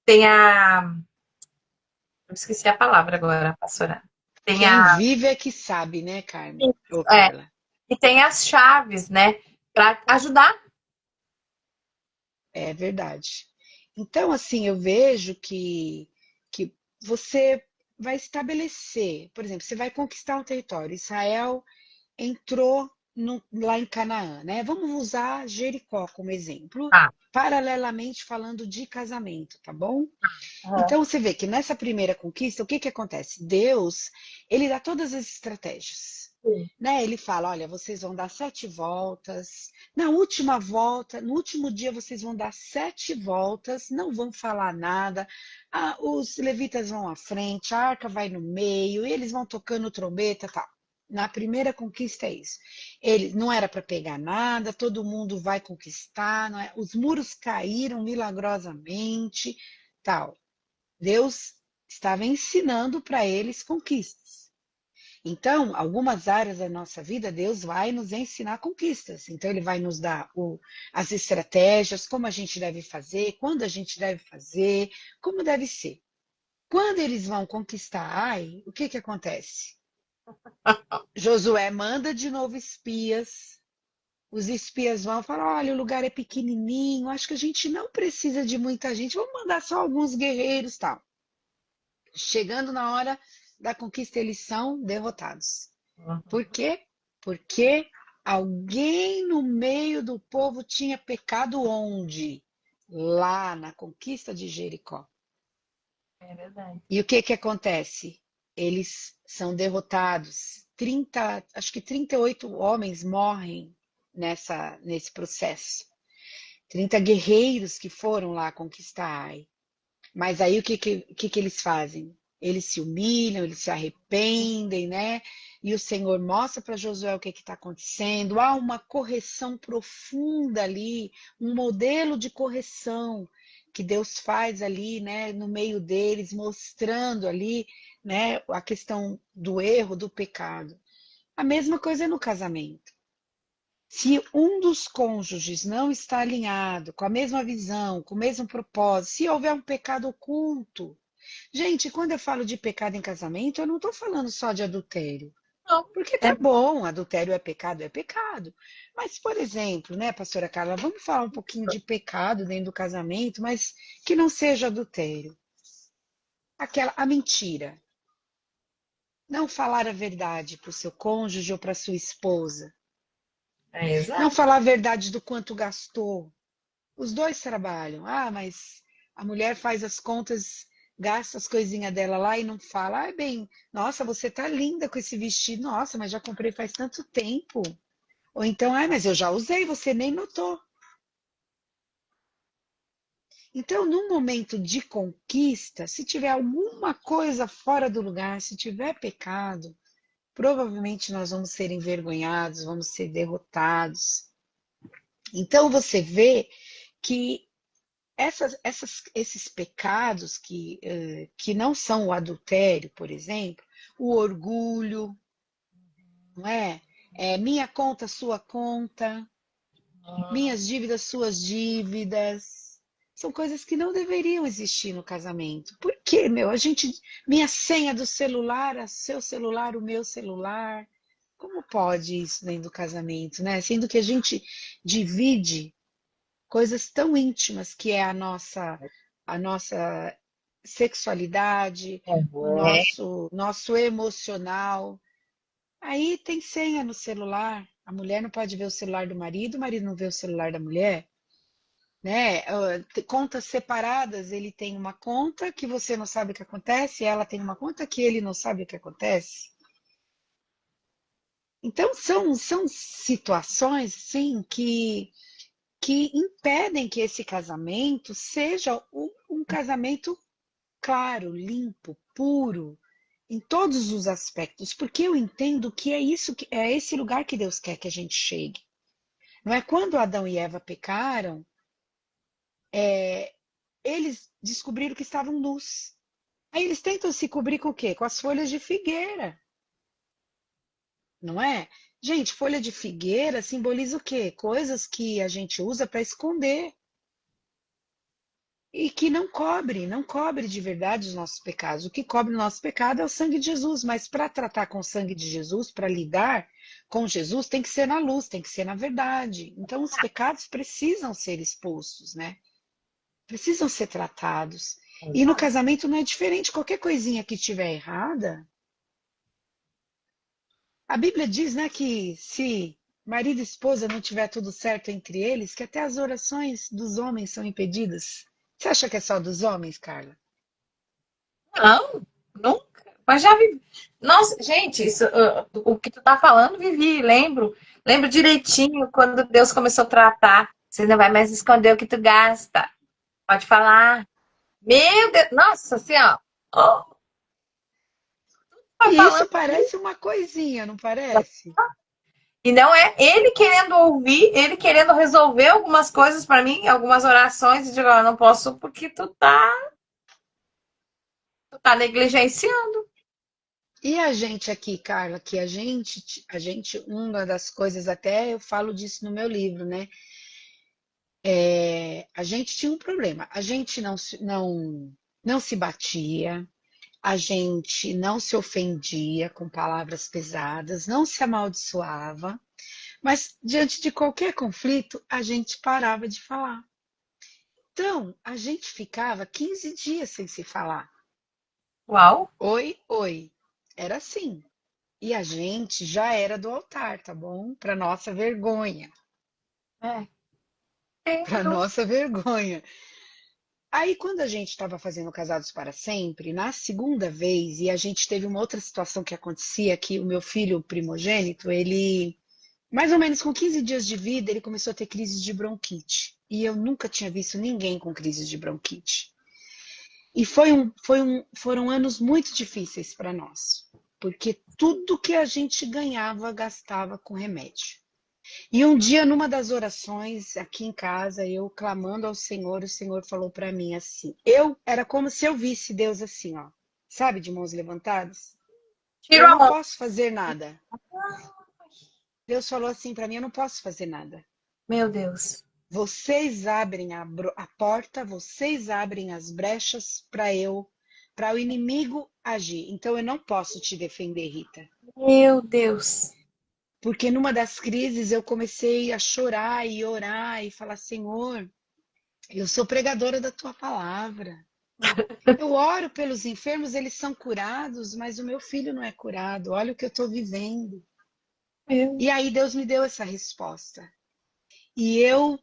tem a. Eu esqueci a palavra agora, pastora. Tem Quem a. vive é que sabe, né, Carmen? Ô, É, Carla. e tem as chaves, né? Para ajudar. É verdade. Então, assim, eu vejo que você vai estabelecer, por exemplo, você vai conquistar um território. Israel entrou lá em Canaã, né? Vamos usar Jericó como exemplo, Tá. paralelamente falando de casamento, tá bom? Uhum. Então você vê que nessa primeira conquista, o que que acontece? Deus, ele dá todas as estratégias. Sim. Né? Ele fala: olha, vocês vão dar 7 voltas. Na última volta, no último dia, vocês vão dar 7 voltas, não vão falar nada. Os levitas vão à frente, a arca vai no meio, e eles vão tocando trombeta, tal. Na primeira conquista é isso. Ele não era para pegar nada, todo mundo vai conquistar, não é? Os muros caíram milagrosamente, tal. Deus estava ensinando para eles conquistas. Então, algumas áreas da nossa vida, Deus vai nos ensinar conquistas. Então, Ele vai nos dar as estratégias, como a gente deve fazer, quando a gente deve fazer, como deve ser. Quando eles vão conquistar Ai, o que que acontece? Josué manda de novo espias. Os espias vão falar: olha, o lugar é pequenininho, acho que a gente não precisa de muita gente, vamos mandar só alguns guerreiros, tal. Chegando na hora da conquista, eles são derrotados. Por quê? Porque alguém no meio do povo tinha pecado onde? Lá na conquista de Jericó. É verdade. E o que que acontece? Eles são derrotados. 30, acho que 38 homens morrem nesse processo. 30 guerreiros que foram lá conquistar Ai. Mas aí o que eles fazem? Eles se humilham, eles se arrependem, né? E o Senhor mostra para Josué o que está acontecendo. Há uma correção profunda ali, um modelo de correção que Deus faz ali, né, no meio deles, mostrando ali, né, a questão do erro, do pecado. A mesma coisa no casamento. Se um dos cônjuges não está alinhado com a mesma visão, com o mesmo propósito, se houver um pecado oculto. Gente, quando eu falo de pecado em casamento, eu não estou falando só de adultério. Não, Porque é, tá bom, adultério é pecado, é pecado. Mas, por exemplo, né, pastora Carla, vamos falar um pouquinho de pecado dentro do casamento, mas que não seja adultério. A mentira. Não falar a verdade para o seu cônjuge ou para sua esposa. Não exato. falar a verdade do quanto gastou. Os dois trabalham. Ah, mas a mulher faz as contas, gasta as coisinhas dela lá e não fala. Ah, bem, nossa, você tá linda com esse vestido. Nossa, mas já comprei faz tanto tempo. Ou então, ah, mas eu já usei, você nem notou. Então, num momento de conquista, se tiver alguma coisa fora do lugar, se tiver pecado, provavelmente nós vamos ser envergonhados, vamos ser derrotados. Então, você vê que esses pecados que não são o adultério, por exemplo, o orgulho, não é? Minha conta, sua conta, minhas dívidas, suas dívidas, são coisas que não deveriam existir no casamento. Por quê, meu? Minha senha do celular, seu celular, o meu celular. Como pode isso dentro do casamento, né? Sendo que a gente divide coisas tão íntimas que é a nossa sexualidade, o É, nosso emocional. Aí tem senha no celular. A mulher não pode ver o celular do marido, o marido não vê o celular da mulher, né? Contas separadas, ele tem uma conta que você não sabe o que acontece, ela tem uma conta que ele não sabe o que acontece. Então, são situações, sim, que impedem que esse casamento seja um casamento claro, limpo, puro, em todos os aspectos, porque eu entendo que é isso, que é esse lugar que Deus quer que a gente chegue. Não é quando Adão e Eva pecaram, eles descobriram que estavam nus. Aí eles tentam se cobrir com o quê? Com as folhas de figueira, não é? Gente, folha de figueira simboliza o quê? Coisas que a gente usa para esconder e que não cobre de verdade os nossos pecados. O que cobre o nosso pecado é o sangue de Jesus, mas para tratar com o sangue de Jesus, para lidar com Jesus, tem que ser na luz, tem que ser na verdade. Então os pecados precisam ser expostos, né? Precisam ser tratados. E no casamento não é diferente. Qualquer coisinha que estiver errada, a Bíblia diz, né, que se marido e esposa não tiver tudo certo entre eles, que até as orações dos homens são impedidas. Você acha que é só dos homens, Carla? Não, nunca. Mas já vivi. Nossa, gente, isso, o que tu tá falando, vivi, lembro. Lembro direitinho quando Deus começou a tratar. Você não vai mais esconder o que tu gasta. Pode falar. Meu Deus, nossa, assim, ó. Oh, vai E falando. isso parece uma coisinha, não parece? E não é ele querendo ouvir, ele querendo resolver algumas coisas pra mim, algumas orações, e digo, eu não posso porque tu tá negligenciando. E a gente aqui, Carla, que uma das coisas, até eu falo disso no meu livro, né? A gente tinha um problema. A gente não se batia, a gente não se ofendia com palavras pesadas, não se amaldiçoava, mas diante de qualquer conflito, a gente parava de falar. Então, a gente ficava 15 dias sem se falar. Uau. Oi, oi. Era assim. E a gente já era do altar, tá bom? Para nossa vergonha. É, Para entendo. nossa vergonha. Aí, quando a gente estava fazendo Casados para Sempre, na segunda vez, e a gente teve uma outra situação que acontecia, que o meu filho primogênito, ele, mais ou menos com 15 dias de vida, ele começou a ter crises de bronquite. E eu nunca tinha visto ninguém com crises de bronquite. E foram anos muito difíceis para nós, porque tudo que a gente ganhava, gastava com remédio. E um dia, numa das orações aqui em casa, eu clamando ao Senhor, o Senhor falou para mim assim. Era como se eu visse Deus assim, ó, sabe, de mãos levantadas. Tiro Eu a não mão. posso fazer nada. Deus falou assim para mim, eu não posso fazer nada. Meu Deus. Vocês abrem a porta, vocês abrem as brechas para o inimigo agir. Então eu não posso te defender, Rita. Meu Deus. Porque numa das crises eu comecei a chorar e orar e falar: Senhor, eu sou pregadora da tua palavra. Eu oro pelos enfermos, eles são curados, mas o meu filho não é curado. Olha o que eu estou vivendo. Meu. E aí Deus me deu essa resposta. E eu,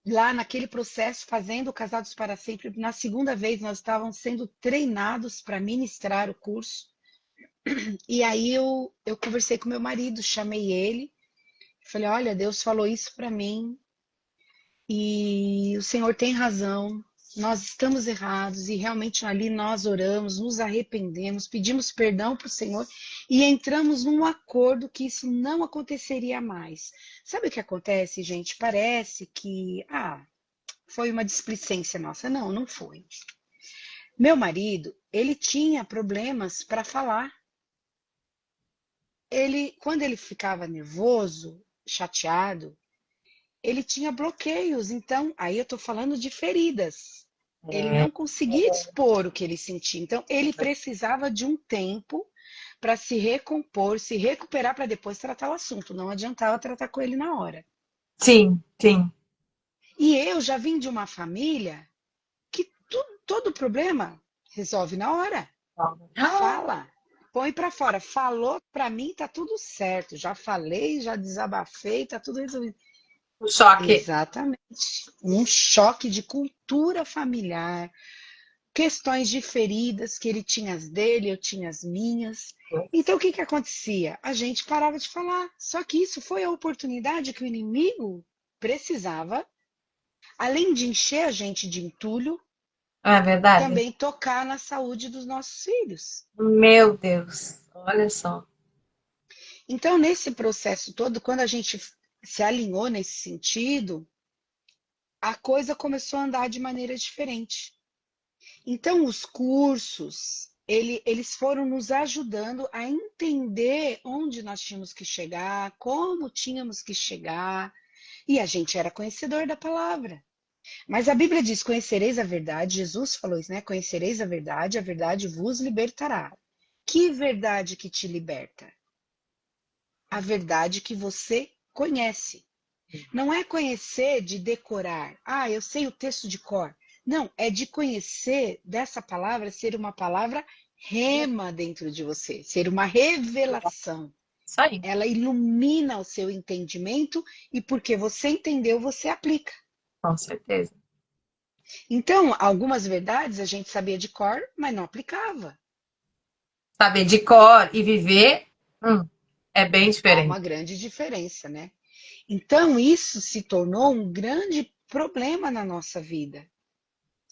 lá naquele processo, fazendo Casados para Sempre, na segunda vez nós estávamos sendo treinados para ministrar o curso. E aí eu conversei com meu marido, chamei ele, falei: olha, Deus falou isso para mim. E o Senhor tem razão, nós estamos errados e realmente ali nós oramos, nos arrependemos, pedimos perdão para o Senhor e entramos num acordo que isso não aconteceria mais. Sabe o que acontece, gente? Parece que, foi uma displicência nossa. Não, não foi. Meu marido, ele tinha problemas para falar. Quando ele ficava nervoso, chateado, ele tinha bloqueios. Então, aí eu estou falando de feridas. Ele não conseguia expor o que ele sentia. Então, ele precisava de um tempo para se recompor, se recuperar para depois tratar o assunto. Não adiantava tratar com ele na hora. Sim, sim. E eu já vim de uma família que todo problema resolve na hora. Fala. põe pra fora. Falou pra mim, tá tudo certo. Já falei, já desabafei, tá tudo resolvido. O choque. Exatamente. Um choque de cultura familiar, questões de feridas, que ele tinha as dele, eu tinha as minhas. Então, o que que acontecia? A gente parava de falar. Só que isso foi a oportunidade que o inimigo precisava, além de encher a gente de entulho, É verdade? também tocar na saúde dos nossos filhos. Meu Deus, olha só. Então, nesse processo todo, quando a gente se alinhou nesse sentido, a coisa começou a andar de maneira diferente. Então, os cursos, eles foram nos ajudando a entender onde nós tínhamos que chegar, como tínhamos que chegar, e a gente era conhecedor da palavra. Mas a Bíblia diz: conhecereis a verdade, Jesus falou isso, né? Conhecereis a verdade vos libertará. Que verdade que te liberta? A verdade que você conhece. Não é conhecer de decorar. Ah, eu sei o texto de cor. Não, é de conhecer dessa palavra ser uma palavra rema dentro de você, ser uma revelação. Isso aí, Ela ilumina o seu entendimento e porque você entendeu, você aplica. com certeza. Então, algumas verdades a gente sabia de cor, mas não aplicava. Saber de cor e viver, é bem Há diferente. uma grande diferença, né? Então, isso se tornou um grande problema na nossa vida.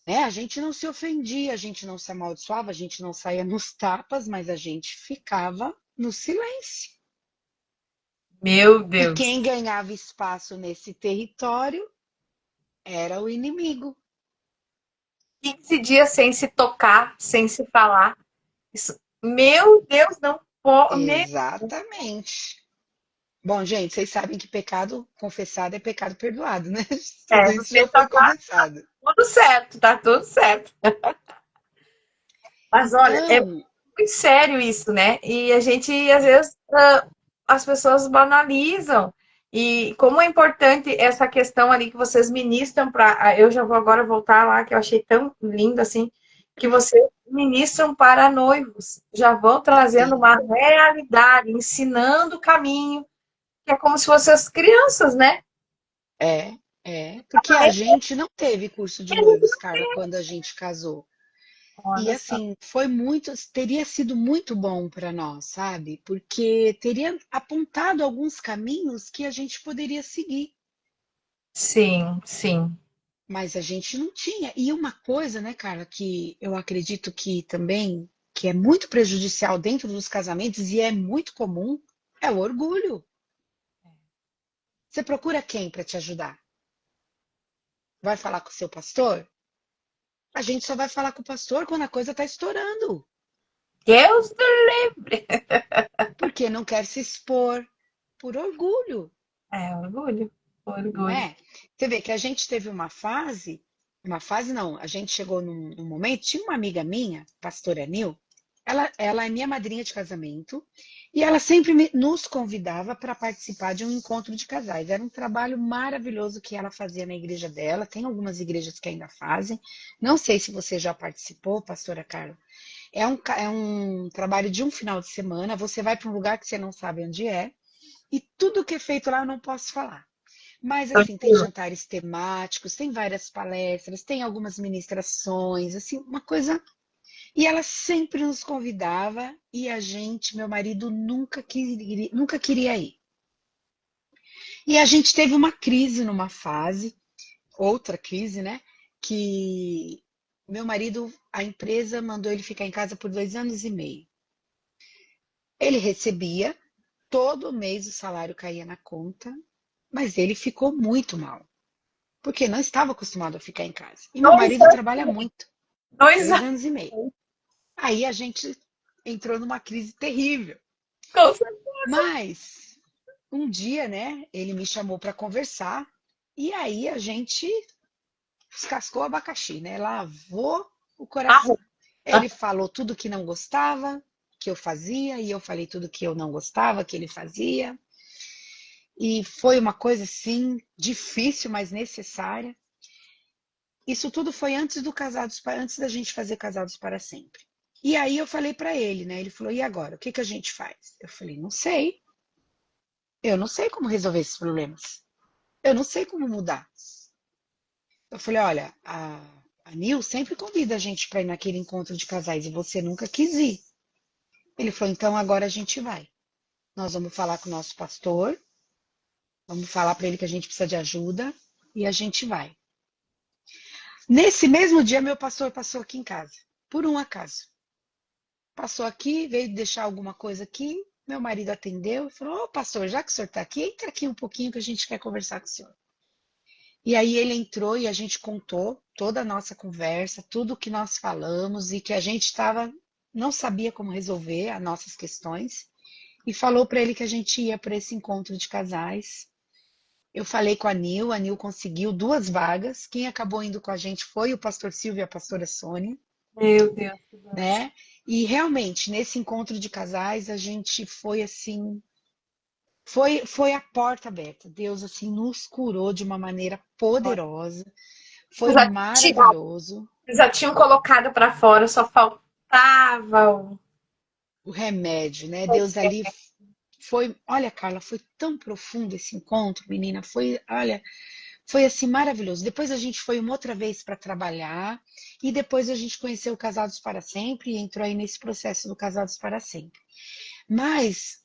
Né? A gente não se ofendia, a gente não se amaldiçoava, a gente não saía nos tapas, mas a gente ficava no silêncio. Meu E Deus. quem ganhava espaço nesse território era o inimigo. 15 dias sem se tocar, sem se falar. Isso, meu Deus, não pode. Exatamente. Bom, gente, vocês sabem que pecado confessado é pecado perdoado, né? Tudo É, isso você já tá foi confessado. tudo certo, tá tudo certo. Mas olha, é Então, muito sério isso, né? E a gente, às vezes, as pessoas banalizam. E como é importante essa questão ali que vocês ministram para. Eu já vou agora voltar lá, que eu achei tão lindo assim, que vocês ministram para noivos. Já vão trazendo sim, uma realidade, ensinando o caminho, que é como se fossem as crianças, né? porque a gente não teve curso de noivos, Carla, quando a gente casou. E Olha só. assim, teria sido muito bom para nós, sabe? Porque teria apontado alguns caminhos que a gente poderia seguir, Sim, sim. mas a gente não tinha. E uma coisa, né, Carla, que eu acredito que também que é muito prejudicial dentro dos casamentos e é muito comum, é o orgulho. Você procura quem para te ajudar? Vai falar com o seu pastor? A gente só vai falar com o pastor quando a coisa está estourando, Deus do livre. porque não quer se expor por orgulho. É, orgulho, Não orgulho. é? Você vê que a gente teve uma fase não, a gente chegou num momento, tinha uma amiga minha, pastora Nil, ela é minha madrinha de casamento, e ela sempre nos convidava para participar de um encontro de casais. Era um trabalho maravilhoso que ela fazia na igreja dela, tem algumas igrejas que ainda fazem, não sei se você já participou, pastora Carla. É um trabalho de um final de semana, você vai para um lugar que você não sabe onde é, e tudo que é feito lá eu não posso falar. Mas assim, tem Tranquilo. jantares temáticos, tem várias palestras, tem algumas ministrações, assim, uma coisa. E ela sempre nos convidava e a gente, meu marido, nunca queria ir. E a gente teve uma crise numa fase, outra crise, né? Que meu marido, a empresa mandou ele ficar em casa por 2 anos e meio. Ele recebia, todo mês o salário caía na conta, mas ele ficou muito mal. Porque não estava acostumado a ficar em casa. E meu Dois marido anos, trabalha muito, dois dois anos. anos e meio. Aí a gente entrou numa crise terrível. Com certeza. Mas um dia, né, ele me chamou para conversar e aí a gente descascou o abacaxi, né? Lavou o coração. Arruma. Ele falou tudo que não gostava que eu fazia e eu falei tudo que eu não gostava que ele fazia. E foi uma coisa assim difícil, mas necessária. Isso tudo foi antes da gente fazer Casados para Sempre. E aí eu falei para ele, né? Ele falou: "E agora? O que que a gente faz?" Eu falei: "Não sei. Eu não sei como resolver esses problemas. Eu não sei como mudar." Eu falei: "Olha, a Nil sempre convida a gente para ir naquele encontro de casais e você nunca quis ir." Ele falou: "Então agora a gente vai. Nós vamos falar com o nosso pastor, vamos falar para ele que a gente precisa de ajuda e a gente vai." Nesse mesmo dia, meu pastor passou aqui em casa, por um acaso. Passou aqui, veio deixar alguma coisa aqui. Meu marido atendeu e falou: "Ô, pastor, já que o senhor está aqui, entra aqui um pouquinho que a gente quer conversar com o senhor." E aí ele entrou e a gente contou toda a nossa conversa, tudo que nós falamos e que a gente não sabia como resolver as nossas questões. E falou para ele que a gente ia para esse encontro de casais. Eu falei com a Nil conseguiu 2 vagas. Quem acabou indo com a gente foi o pastor Silvio e a pastora Sônia, Meu Deus, que benção. né? E realmente, nesse encontro de casais, a gente foi assim, foi a porta aberta. Deus assim nos curou de uma maneira poderosa. Foi Já tinham, maravilhoso. já tinham colocado para fora, só faltava o. O remédio, né? Deus ali foi, olha, Carla, foi tão profundo esse encontro, menina, foi, olha, foi assim maravilhoso. Depois a gente foi uma outra vez para trabalhar e depois a gente conheceu o Casados para Sempre e entrou aí nesse processo do Casados para Sempre. Mas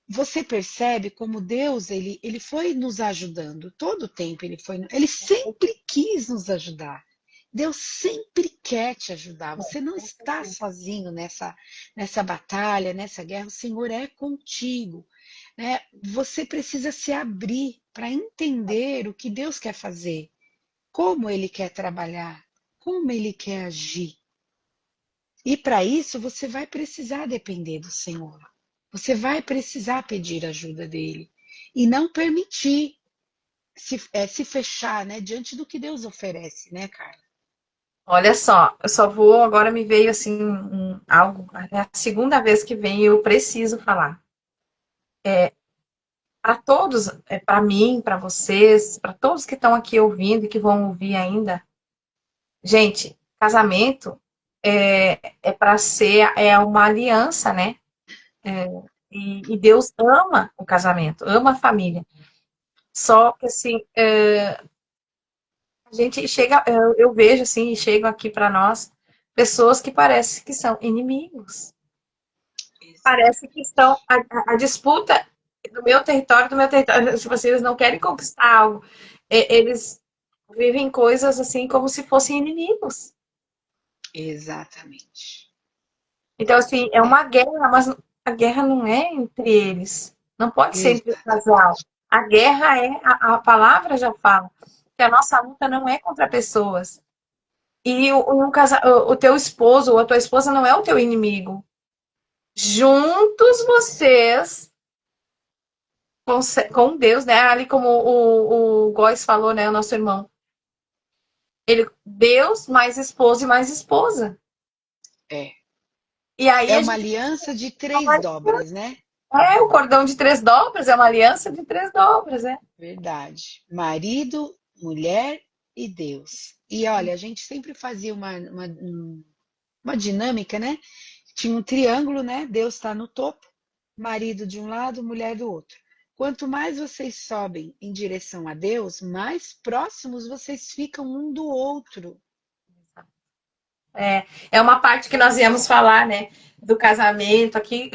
você percebe como Deus, ele foi nos ajudando todo o tempo, ele sempre quis nos ajudar. Deus sempre quer te ajudar. Você não está sozinho nessa batalha, nessa guerra. O Senhor é contigo, né? Você precisa se abrir para entender o que Deus quer fazer, como Ele quer trabalhar, como Ele quer agir. E para isso você vai precisar depender do Senhor. Você vai precisar pedir ajuda dele e não permitir se fechar, né, diante do que Deus oferece, né, Carla? Olha só, eu só vou, agora me veio assim algo, é a segunda vez que vem e eu preciso falar. Para todos, para mim, para vocês, para todos que estão aqui ouvindo e que vão ouvir ainda, gente, casamento é para ser uma aliança, né? E Deus ama o casamento, ama a família. Só que assim, a gente chega, eu vejo assim, chegam aqui para nós pessoas que parecem que são inimigos. Parece que estão a disputa do meu território. Se vocês não querem conquistar algo, eles vivem coisas assim como se fossem inimigos. Exatamente. Então, assim, é uma guerra, mas a guerra não é entre eles. Não pode ser entre o casal. Exatamente. A guerra a palavra já fala, que a nossa luta não é contra pessoas. E o teu esposo ou a tua esposa não é o teu inimigo. Juntos vocês com Deus, né? Ali como o Góis falou, né? O nosso irmão. Ele, Deus mais esposo e mais esposa. É. E aí É a uma gente aliança de 3 dobras, né? o cordão de 3 dobras, é uma aliança de 3 dobras, né? Verdade. Marido, mulher e Deus. E olha, a gente sempre fazia uma dinâmica, né? Tinha um triângulo, né? Deus está no topo, marido de um lado, mulher do outro. Quanto mais vocês sobem em direção a Deus, mais próximos vocês ficam um do outro. É uma parte que nós íamos falar, né? Do casamento aqui.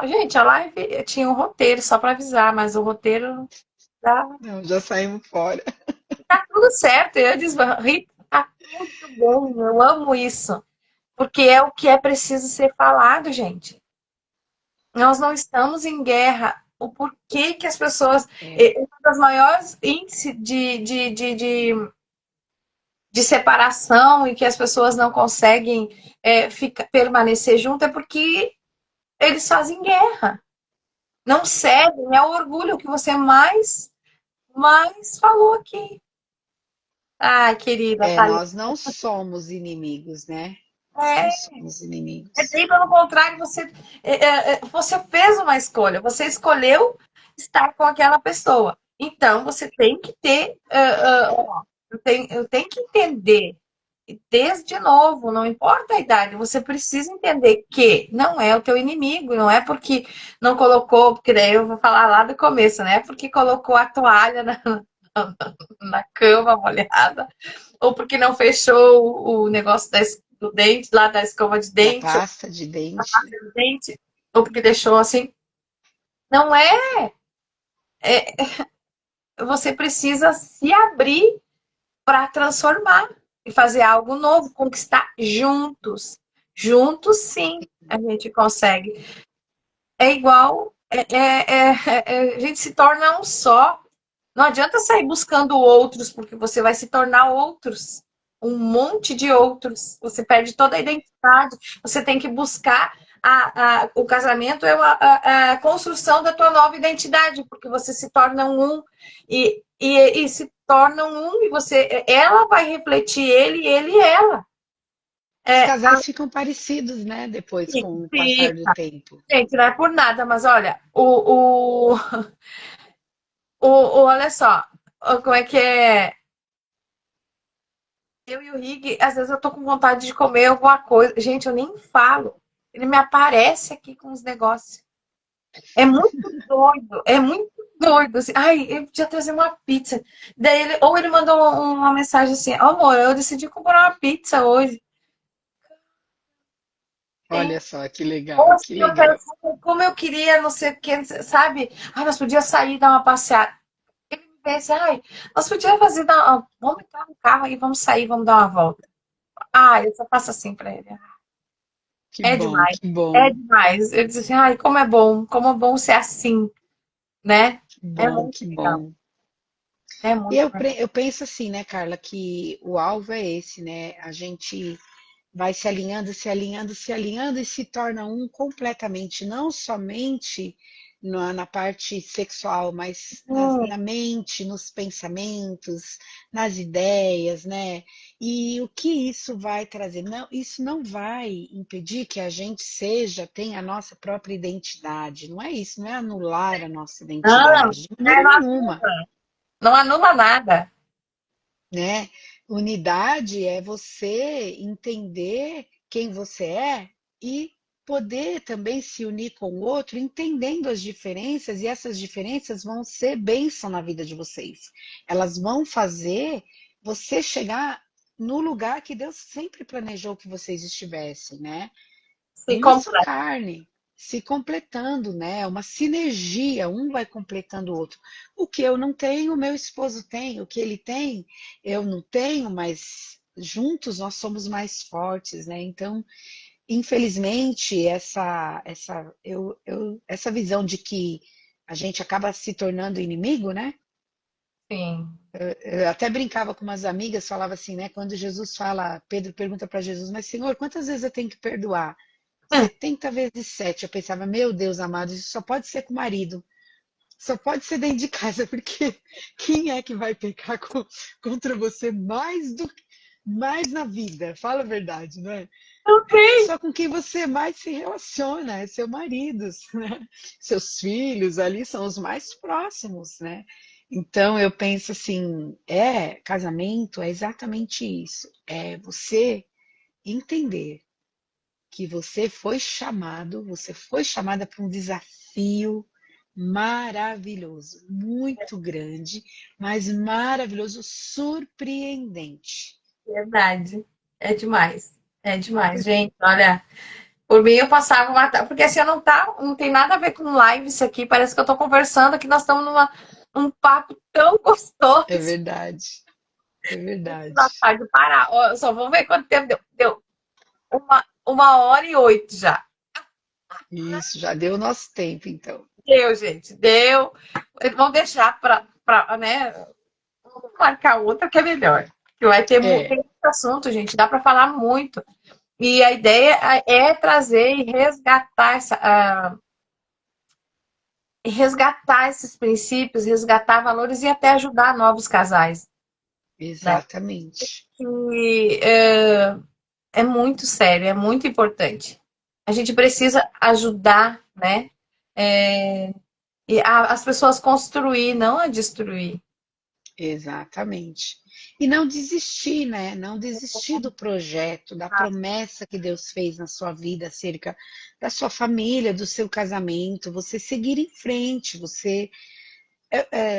Gente, a live tinha um roteiro, só para avisar, mas o roteiro tá, Não, já saímos fora. tá tudo certo. Eu disse, Rita, tá tudo bom. Eu amo isso. Porque é o que é preciso ser falado, gente. Nós não estamos em guerra. O porquê que as pessoas. É, Um dos maiores índices de separação e que as pessoas não conseguem permanecer juntas é porque eles fazem guerra. Não cedem, é o orgulho que você mais falou aqui. Ai, querida, Thalita. nós não somos inimigos, né? Nós não É, somos inimigos. bem pelo contrário, você fez uma escolha, você escolheu estar com aquela pessoa. Então, você tem que ter. Eu tenho que entender. desde novo, não importa a idade, você precisa entender que não é o teu inimigo, não é porque não colocou, porque daí eu vou falar lá do começo, né? Porque colocou a toalha na cama molhada, ou porque não fechou o negócio do dente, lá da escova de Da dente, ou pasta de dente. do dente, ou porque deixou assim. Não é, você precisa se abrir para transformar e fazer algo novo, conquistar juntos. Juntos, sim, a gente consegue. É igual, a gente se torna um só. Não adianta sair buscando outros, porque você vai se tornar outros. Um monte de outros. Você perde toda a identidade. Você tem que buscar. O casamento é a construção da tua nova identidade, porque você se torna um e se torna um, e ela vai refletir ele e ela. Os É, casais ficam parecidos, né? Depois, com o passar do tempo. gente, não é por nada, mas olha, olha só, como é que é? Eu e o Rig, às vezes eu tô com vontade de comer alguma coisa. Gente, eu nem falo. Ele me aparece aqui com os negócios. É muito doido, é muito doido. Assim. Ai, eu podia trazer uma pizza. Daí ou ele mandou uma mensagem assim: "Ó, amor, eu decidi comprar uma pizza hoje. Olha só, que Ou legal, assim, que eu quero, legal. como eu queria, não sei o que, sabe? Ai, nós podíamos sair e dar uma passeada. Ele me pensa, ai, nós podíamos vamos entrar no carro e vamos sair, vamos dar uma volta. Ah, eu só faço assim pra ele. Que É bom, demais. que É bom, demais. Eu disse assim, ai, como é bom ser assim, né? que É bom, muito que legal. bom. É E muito legal. eu penso assim, né, Carla, que o alvo é esse, né? A gente vai se alinhando, se alinhando, se alinhando e se torna um completamente, não somente na parte sexual, mas na mente, nos pensamentos, nas ideias, né? E o que isso vai trazer? Não, isso não vai impedir que a gente tenha a nossa própria identidade. Não é isso, não é anular a nossa Não, identidade, de maneira não nenhuma, anula. Não anula nada. né? Unidade é você entender quem você é e poder também se unir com o outro, entendendo as diferenças, e essas diferenças vão ser bênção na vida de vocês. Elas vão fazer você chegar no lugar que Deus sempre planejou que vocês estivessem, né? Se Uma só completa. carne, se completando, né? Uma sinergia, um vai completando o outro. O que eu não tenho, o meu esposo tem, o que ele tem, eu não tenho, mas juntos nós somos mais fortes, né? Então, infelizmente, essa visão de que a gente acaba se tornando inimigo, né? Sim. Eu até brincava com umas amigas, falava assim, né? Quando Jesus fala, Pedro pergunta para Jesus, mas Senhor, quantas vezes eu tenho que perdoar? 70 vezes 7. Eu pensava, meu Deus amado, isso só pode ser com o marido, só pode ser dentro de casa, porque quem é que vai pecar contra você mais na vida? Fala a verdade, não é? Ok. Só com quem você mais se relaciona, é seu marido, né? Seus filhos ali são os mais próximos, né? Então eu penso assim, casamento é exatamente isso, é você entender que você foi chamada para um desafio maravilhoso, muito grande, mas maravilhoso, surpreendente. Verdade. É demais. É demais, gente. Olha, por mim eu passava uma. Porque assim, eu não tem nada a ver com live isso aqui. Parece que eu tô conversando aqui, nós estamos num papo tão gostoso. É verdade, é verdade. Na tarde parar. Ó, só vamos ver quanto tempo deu. Deu 1h08 já. Isso, já deu o nosso tempo, então. Deu, gente. Deu. Vamos deixar né? Vamos marcar outra que é melhor. Que vai ter É, muito assunto, gente. Dá para falar muito. E a ideia é trazer e resgatar esses princípios, resgatar valores e até ajudar novos casais, né? exatamente. E é muito sério, é muito importante. A gente precisa ajudar, né? É, as pessoas construir, não a destruir. Exatamente. E não desistir, né? Não desistir do projeto, da promessa que Deus fez na sua vida acerca da sua família, do seu casamento, você seguir em frente, você...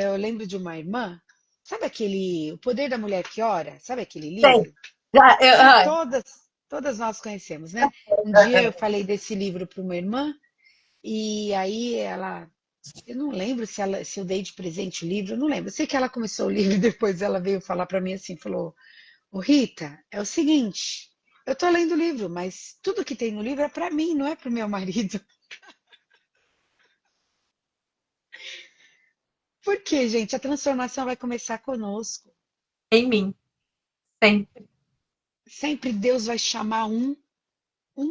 eu lembro de uma irmã, sabe aquele O Poder da Mulher que Ora? Sabe aquele Sei. livro? Já, Que todas nós conhecemos, né? Um dia eu falei desse livro para uma irmã, e aí ela... Eu não lembro se eu dei de presente o livro, eu não lembro. Eu sei que ela começou o livro e depois ela veio falar para mim assim, falou: Ô Rita, é o seguinte, eu tô lendo o livro, mas tudo que tem no livro é para mim, não é para o meu marido. Por quê, gente? A transformação vai começar conosco. em mim, sempre. Sempre Deus vai chamar um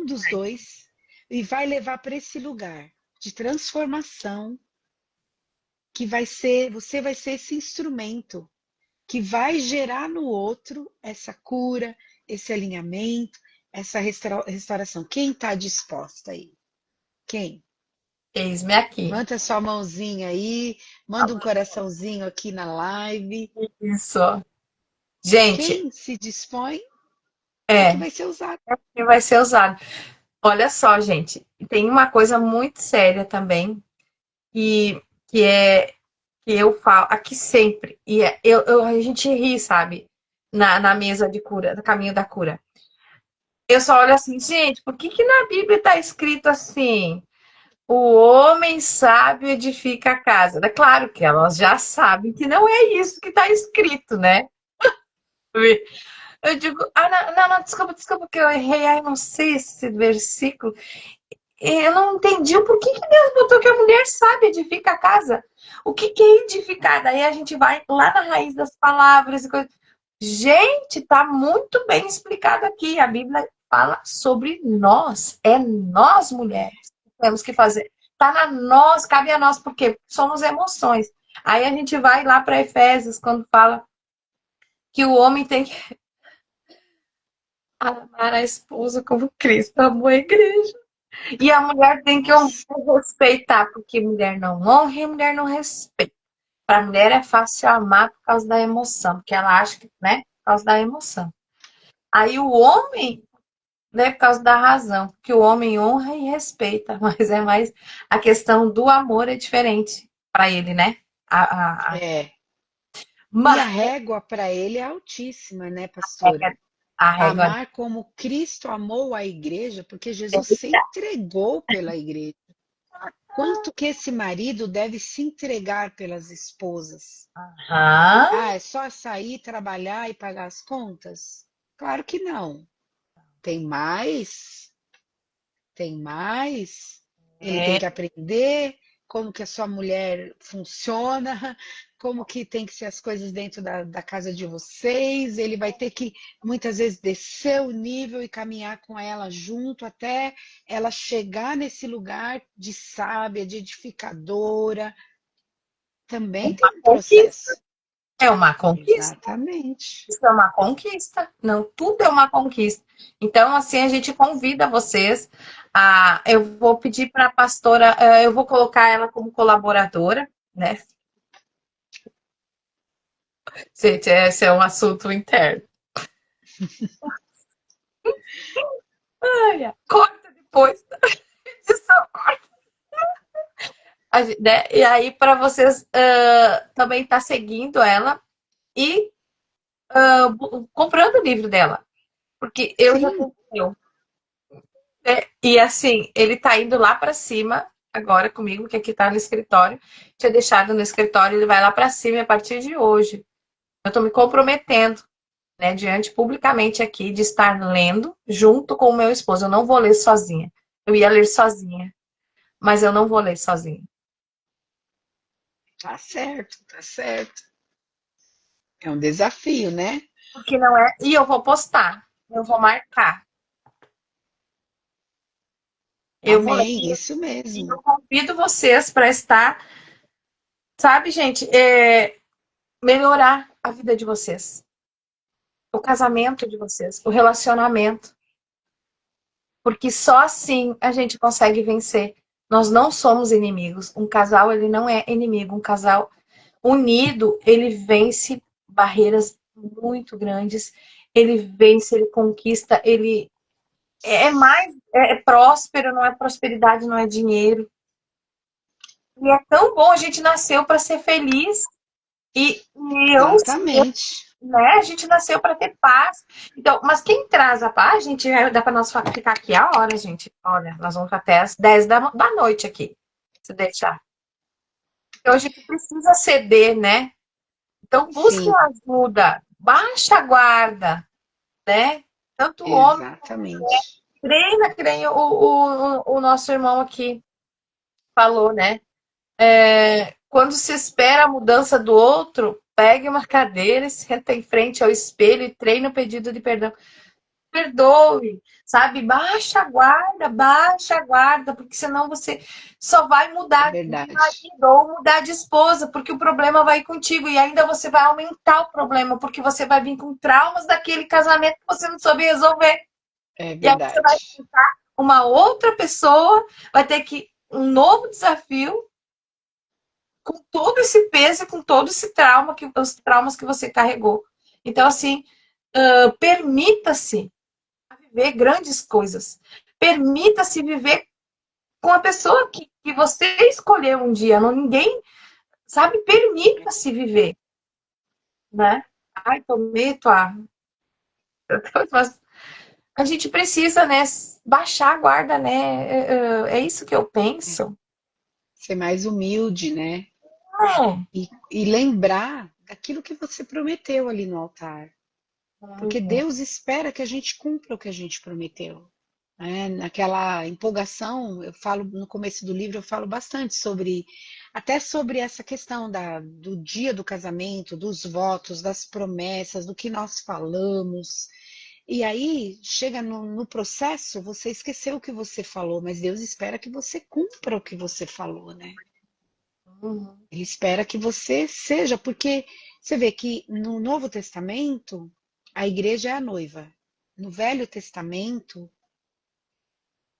dos dois, e vai levar para esse lugar de transformação que vai ser, você vai ser esse instrumento que vai gerar no outro essa cura, esse alinhamento, essa restauração. Quem está disposta aí? Quem? Eis-me aqui. Manda sua mãozinha aí, manda um coraçãozinho aqui na live. Isso. Gente, Quem se dispõe é que é, vai ser usado. que vai ser usado. Olha só, gente, tem uma coisa muito séria também, que, que é que eu falo aqui sempre, e a gente ri, sabe, na mesa de cura, no caminho da cura. Eu só olho assim, gente, por que que na Bíblia está escrito assim? O homem sábio edifica a casa. É claro que elas já sabem que não é isso que está escrito, né? Eu digo, não, não, não, desculpa que eu errei, ai, não sei esse versículo. Eu não entendi o porquê que Deus botou que a mulher sábia edifica a casa. O que que é edificar? Daí a gente vai lá na raiz das palavras e coisas. Gente, tá muito bem explicado aqui. A Bíblia fala sobre nós. É nós, mulheres, que temos que fazer. Tá na nós, cabe a nós, porque somos emoções. Aí a gente vai lá para Efésios, quando fala que o homem tem que amar a esposa como Cristo amou a igreja. E a mulher tem que Nossa, respeitar, porque mulher não honra e mulher não respeita. Para a mulher é fácil amar por causa da emoção, porque ela acha que, né, por causa da emoção. Aí o homem, né, por causa da razão, porque o homem honra e respeita, mas é mais a questão do amor é diferente para ele, né? é. E a Mas régua para ele é altíssima, né, pastora? a régua Amar como Cristo amou a igreja, porque é Jesus se entregou pela igreja. Quanto que esse marido deve se entregar pelas esposas? aham, Ah, é só sair, trabalhar e pagar as contas? Claro que não. Tem mais, tem mais. Ele tem é, que aprender como que a sua mulher funciona, como que tem que ser as coisas dentro da casa de vocês. Ele vai ter que, muitas vezes, descer o nível e caminhar com ela junto até ela chegar nesse lugar de sábia, de edificadora. Também uma tem um conquista. processo. É uma conquista. Exatamente. Isso é uma conquista. Não, tudo é uma conquista. Então, assim, a gente convida vocês a. Eu vou pedir para a pastora, eu vou colocar ela como colaboradora, né? Gente, esse é um assunto interno. Ai, corta depois. Edição. Né? E aí, para vocês também estar seguindo ela e comprando o livro dela. Porque eu já Sim, tenho o meu. E assim, ele tá indo lá para cima agora comigo, que aqui tá no escritório. Tinha deixado no escritório, ele vai lá para cima a partir de hoje. Eu tô me comprometendo, né, diante publicamente aqui de estar lendo junto com o meu esposo. Eu não vou ler sozinha. Eu ia ler sozinha, mas eu não vou ler sozinha. tá certo, tá certo. É um desafio, né? Porque não é. E eu vou postar, eu vou marcar. Eu vou. Amém, isso E mesmo. eu convido vocês para estar, sabe, gente, melhorar a vida de vocês, o casamento de vocês, o relacionamento, porque só assim a gente consegue vencer. Nós não somos inimigos. Um casal, ele não é inimigo. Um casal unido, ele vence barreiras muito grandes. Ele vence, ele conquista, ele é mais próspero, não é prosperidade, não é dinheiro. E é tão bom, a gente nasceu para ser feliz e Exatamente. né, a gente nasceu para ter paz. Então, mas quem traz a paz, gente, dá para nós ficar aqui a hora, gente. Olha, nós vamos até as 10 da noite aqui, se deixar. Então, a gente precisa ceder, né? Então, busque Sim, ajuda, baixa a guarda, né? Tanto o homem, exatamente. treina, que nem o nosso irmão aqui falou, né? Quando se espera a mudança do outro, pegue uma cadeira e senta em frente ao espelho e treine o pedido de perdão. Perdoe, sabe? Baixa a guarda, porque senão você só vai É mudar de verdade. marido ou mudar de esposa, porque o problema vai contigo e ainda você vai aumentar o problema, porque você vai vir com traumas daquele casamento que você não soube resolver. É E aí você vai verdade. enfrentar uma outra pessoa, vai ter que um novo desafio com todo esse peso, com todo esse trauma que os traumas que você carregou. Então assim, permita-se viver grandes coisas. Permita-se viver com a pessoa que você escolheu um dia. Não, ninguém, sabe? Permita-se viver, né? Ai, tomei tua. Mas a gente precisa, né? Baixar a guarda, né? É isso que eu penso. Ser mais humilde, né? É. E lembrar daquilo que você prometeu ali no altar. Porque Deus espera que a gente cumpra o que a gente prometeu. Né? Naquela empolgação, eu falo no começo do livro, eu falo bastante sobre, até sobre essa questão do dia do casamento, dos votos, das promessas, do que nós falamos. E aí, chega no processo, você esqueceu o que você falou, mas Deus espera que você cumpra o que você falou, né? Uhum. Ele espera que você seja, porque você vê que no Novo Testamento, a igreja é a noiva. No Velho Testamento,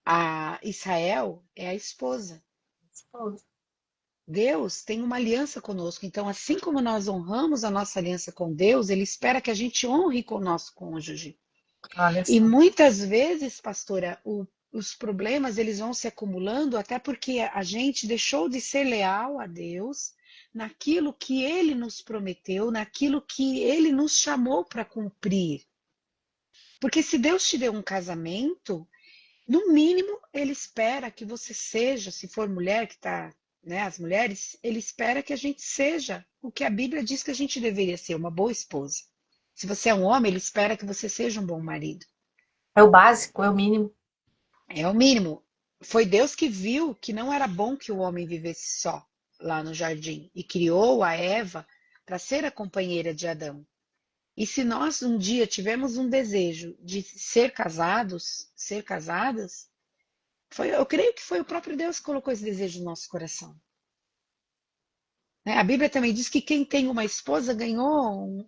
a Israel é a esposa. Deus tem uma aliança conosco, então, assim como nós honramos a nossa aliança com Deus, Ele espera que a gente honre com o nosso cônjuge. Olha E só. muitas vezes, pastora, os problemas eles vão se acumulando até porque a gente deixou de ser leal a Deus naquilo que Ele nos prometeu, naquilo que Ele nos chamou para cumprir. Porque se Deus te deu um casamento, no mínimo, ele espera que você seja, se for mulher que está, né, as mulheres, ele espera que a gente seja o que a Bíblia diz que a gente deveria ser, uma boa esposa. Se você é um homem, ele espera que você seja um bom marido. É o básico, é o mínimo. É o mínimo. Foi Deus que viu que não era bom que o homem vivesse só lá no jardim e criou a Eva para ser a companheira de Adão. E se nós um dia tivermos um desejo de ser casados, ser casadas, eu creio que foi o próprio Deus que colocou esse desejo no nosso coração. Né? A Bíblia também diz que quem tem uma esposa ganhou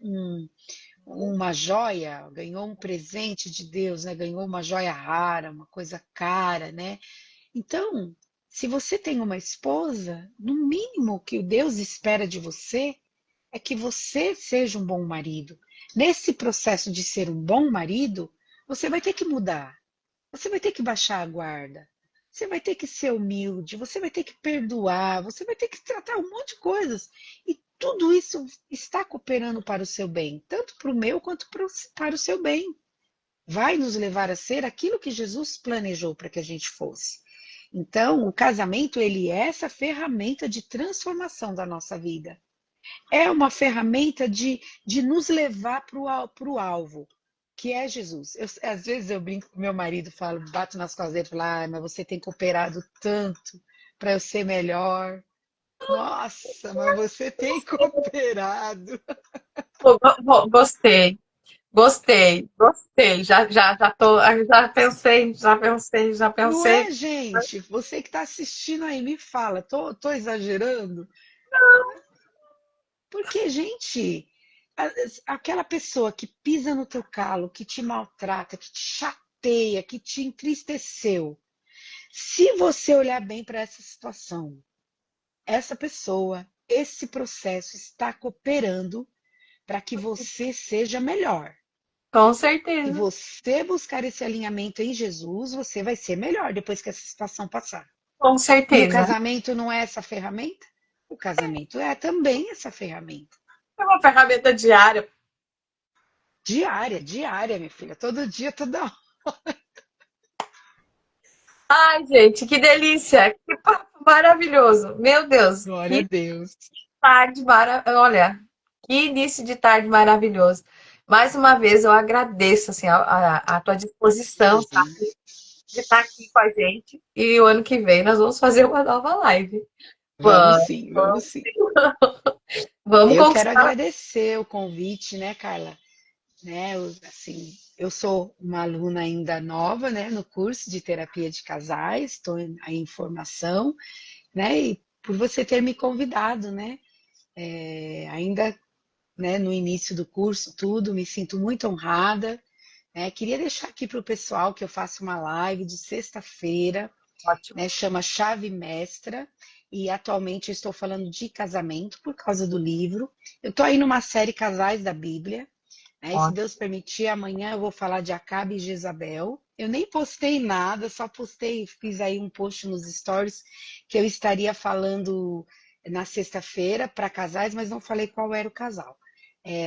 uma joia, ganhou um presente de Deus, né? Ganhou uma joia rara, uma coisa cara, né? Então, se você tem uma esposa, no mínimo que o Deus espera de você é que você seja um bom marido. Nesse processo de ser um bom marido, você vai ter que mudar. Você vai ter que baixar a guarda. Você vai ter que ser humilde, você vai ter que perdoar, você vai ter que tratar um monte de coisas. E tudo isso está cooperando para o seu bem, tanto para o meu quanto para o seu bem. Vai nos levar a ser aquilo que Jesus planejou para que a gente fosse. Então, o casamento, ele é essa ferramenta de transformação da nossa vida. É uma ferramenta de nos levar para o alvo, que é Jesus. Às vezes eu brinco com meu marido, falo, bato nas costas dele e falo, mas você tem cooperado tanto para eu ser melhor. Nossa, mas você tem cooperado. Gostei. Gostei. Já Não pensei. é, gente? Você que está assistindo aí, me fala, tô exagerando? Porque, gente, aquela pessoa que pisa no teu calo, que te maltrata, que te chateia, que te entristeceu, se você olhar bem para essa situação, essa pessoa, esse processo está cooperando para que você seja melhor. Com Se certeza. você buscar esse alinhamento em Jesus, você vai ser melhor depois que essa situação passar. Com E o certeza. casamento não é essa ferramenta? O casamento é também essa ferramenta. É uma ferramenta diária. Diária, diária, minha filha. Todo dia, toda hora. Ai, gente, que delícia! Que papo maravilhoso! Meu Deus, Glória a que Deus. tarde maravilhosa! Olha, que início de tarde maravilhoso! Mais uma vez, eu agradeço assim, a tua disposição, Sim, sabe, de estar aqui com a gente. E o ano que vem nós vamos fazer uma nova live. vamos Vamos, sim, vamos sim. vamos Eu quero conquistar. agradecer o convite, né, Carla? Né, assim, eu sou uma aluna ainda nova, né, no curso de terapia de casais, estou em formação, né, e por você ter me convidado, né, ainda, né, no início do curso, tudo, me sinto muito honrada, né, queria deixar aqui para o pessoal que eu faço uma live de sexta-feira, Ótimo, né, chama Chave Mestra, e atualmente eu estou falando de casamento por causa do livro. Eu estou aí numa série Casais da Bíblia, né, e se ótimo. Deus permitir, amanhã eu vou falar de Acabe e Jezabel. Eu nem postei nada, só postei, fiz aí um post nos stories que eu estaria falando na sexta-feira para casais, mas não falei qual era o casal.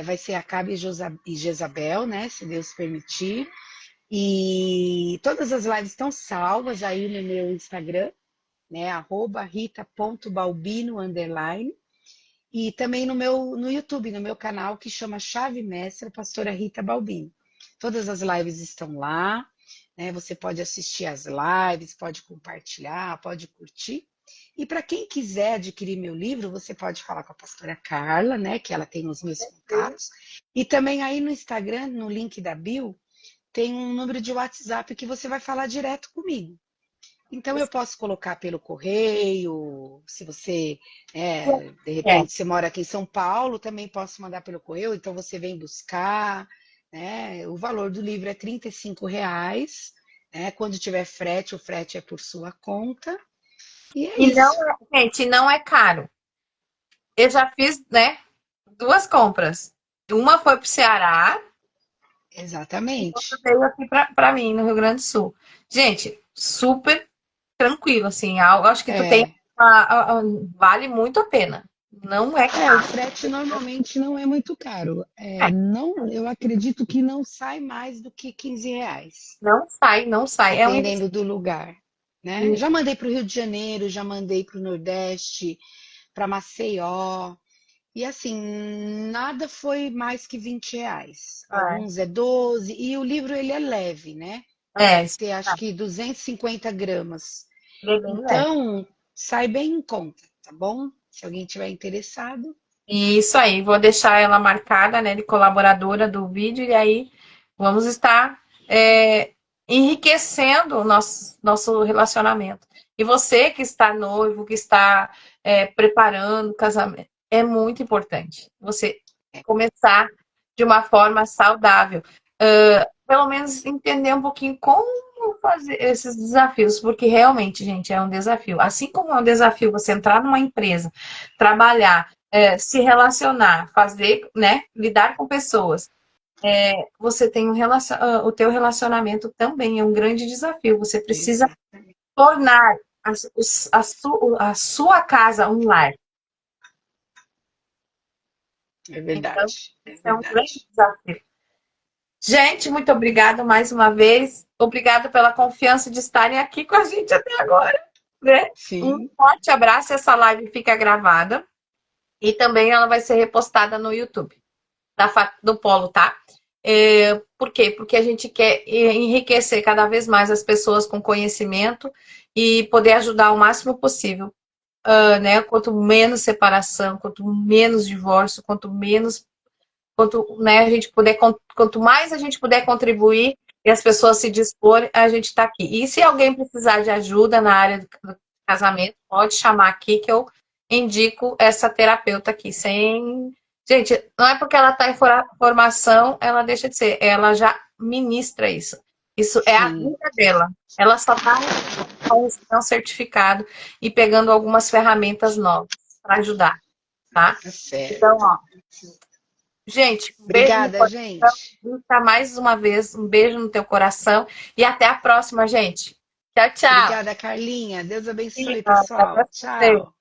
Vai ser Acabe e Jezabel, né? Se Deus permitir. E todas as lives estão salvas aí no meu Instagram, né? @rita.balbino_. E também no YouTube, no meu canal, que chama Chave Mestra, Pastora Rita Balbino. Todas as lives estão lá, né? Você pode assistir as lives, pode compartilhar, pode curtir. E para quem quiser adquirir meu livro, você pode falar com a pastora Carla, né? Que ela tem os meus contatos. E também aí no Instagram, no link da bio, tem um número de WhatsApp que você vai falar direto comigo. Então eu posso colocar pelo correio, se você, de É. repente, você mora aqui em São Paulo, também posso mandar pelo correio, então você vem buscar, né? O valor do livro é R$ 35, né? Quando tiver frete, o frete é por sua conta, e é E não, isso. gente, não é caro. Eu já fiz, né, duas compras. Uma foi para o Ceará e outra Exatamente. veio aqui para mim, no Rio Grande do Sul. Gente, super tranquilo, assim. Eu acho que tu tem. É, Vale muito a pena. Não é o caro. frete normalmente não é muito caro. É, Não, eu acredito que não sai mais do que R$ 15. não sai, não sai. É um Dependendo do lugar, né? investimento. Já mandei para o Rio de Janeiro, já mandei para o Nordeste, para Maceió, e assim, nada foi mais que R$ 20. Alguns é 12, e o livro ele é leve, né? É, Deve ter acho que 250 gramas. é bem leve. Então, sai bem em conta, tá bom? Se alguém tiver interessado, Isso aí, vou deixar ela marcada, né, de colaboradora do vídeo, e aí vamos estar enriquecendo o nosso relacionamento. E você que está noivo, que está preparando o casamento, é muito importante você começar de uma forma saudável. Pelo menos entender um pouquinho como fazer esses desafios, porque realmente, gente, é um desafio. Assim como é um desafio você entrar numa empresa, trabalhar, se relacionar, fazer, né, lidar com pessoas. Você tem o teu relacionamento também é um grande desafio. Você precisa exatamente. tornar a sua casa um lar. É Então, verdade, é esse é um grande verdade. desafio. Gente, muito obrigada mais uma vez. Obrigada pela confiança de estarem aqui com a gente até agora, né? Um Sim, forte abraço. Essa live fica gravada e também ela vai ser repostada no YouTube do Polo, tá? Por quê? Porque a gente quer enriquecer cada vez mais as pessoas com conhecimento e poder ajudar o máximo possível, né? Quanto menos separação, quanto menos divórcio, né, a gente puder, quanto mais a gente puder contribuir e as pessoas se disporem, a gente está aqui. E se alguém precisar de ajuda na área do casamento, pode chamar aqui que eu indico essa terapeuta aqui. Gente, não é porque ela está em formação, ela deixa de ser, ela já ministra isso. Isso é a sim, vida dela. Ela só está com um certificado e pegando algumas ferramentas novas para ajudar, tá? tá Então, certo. ó, Gente, um beijo no Obrigada, coração. gente. Tá mais uma vez, um beijo no teu coração. E até a próxima, gente. Tchau, tchau. Obrigada, Carlinha. Deus abençoe, Obrigada pra pessoal. você. Tchau.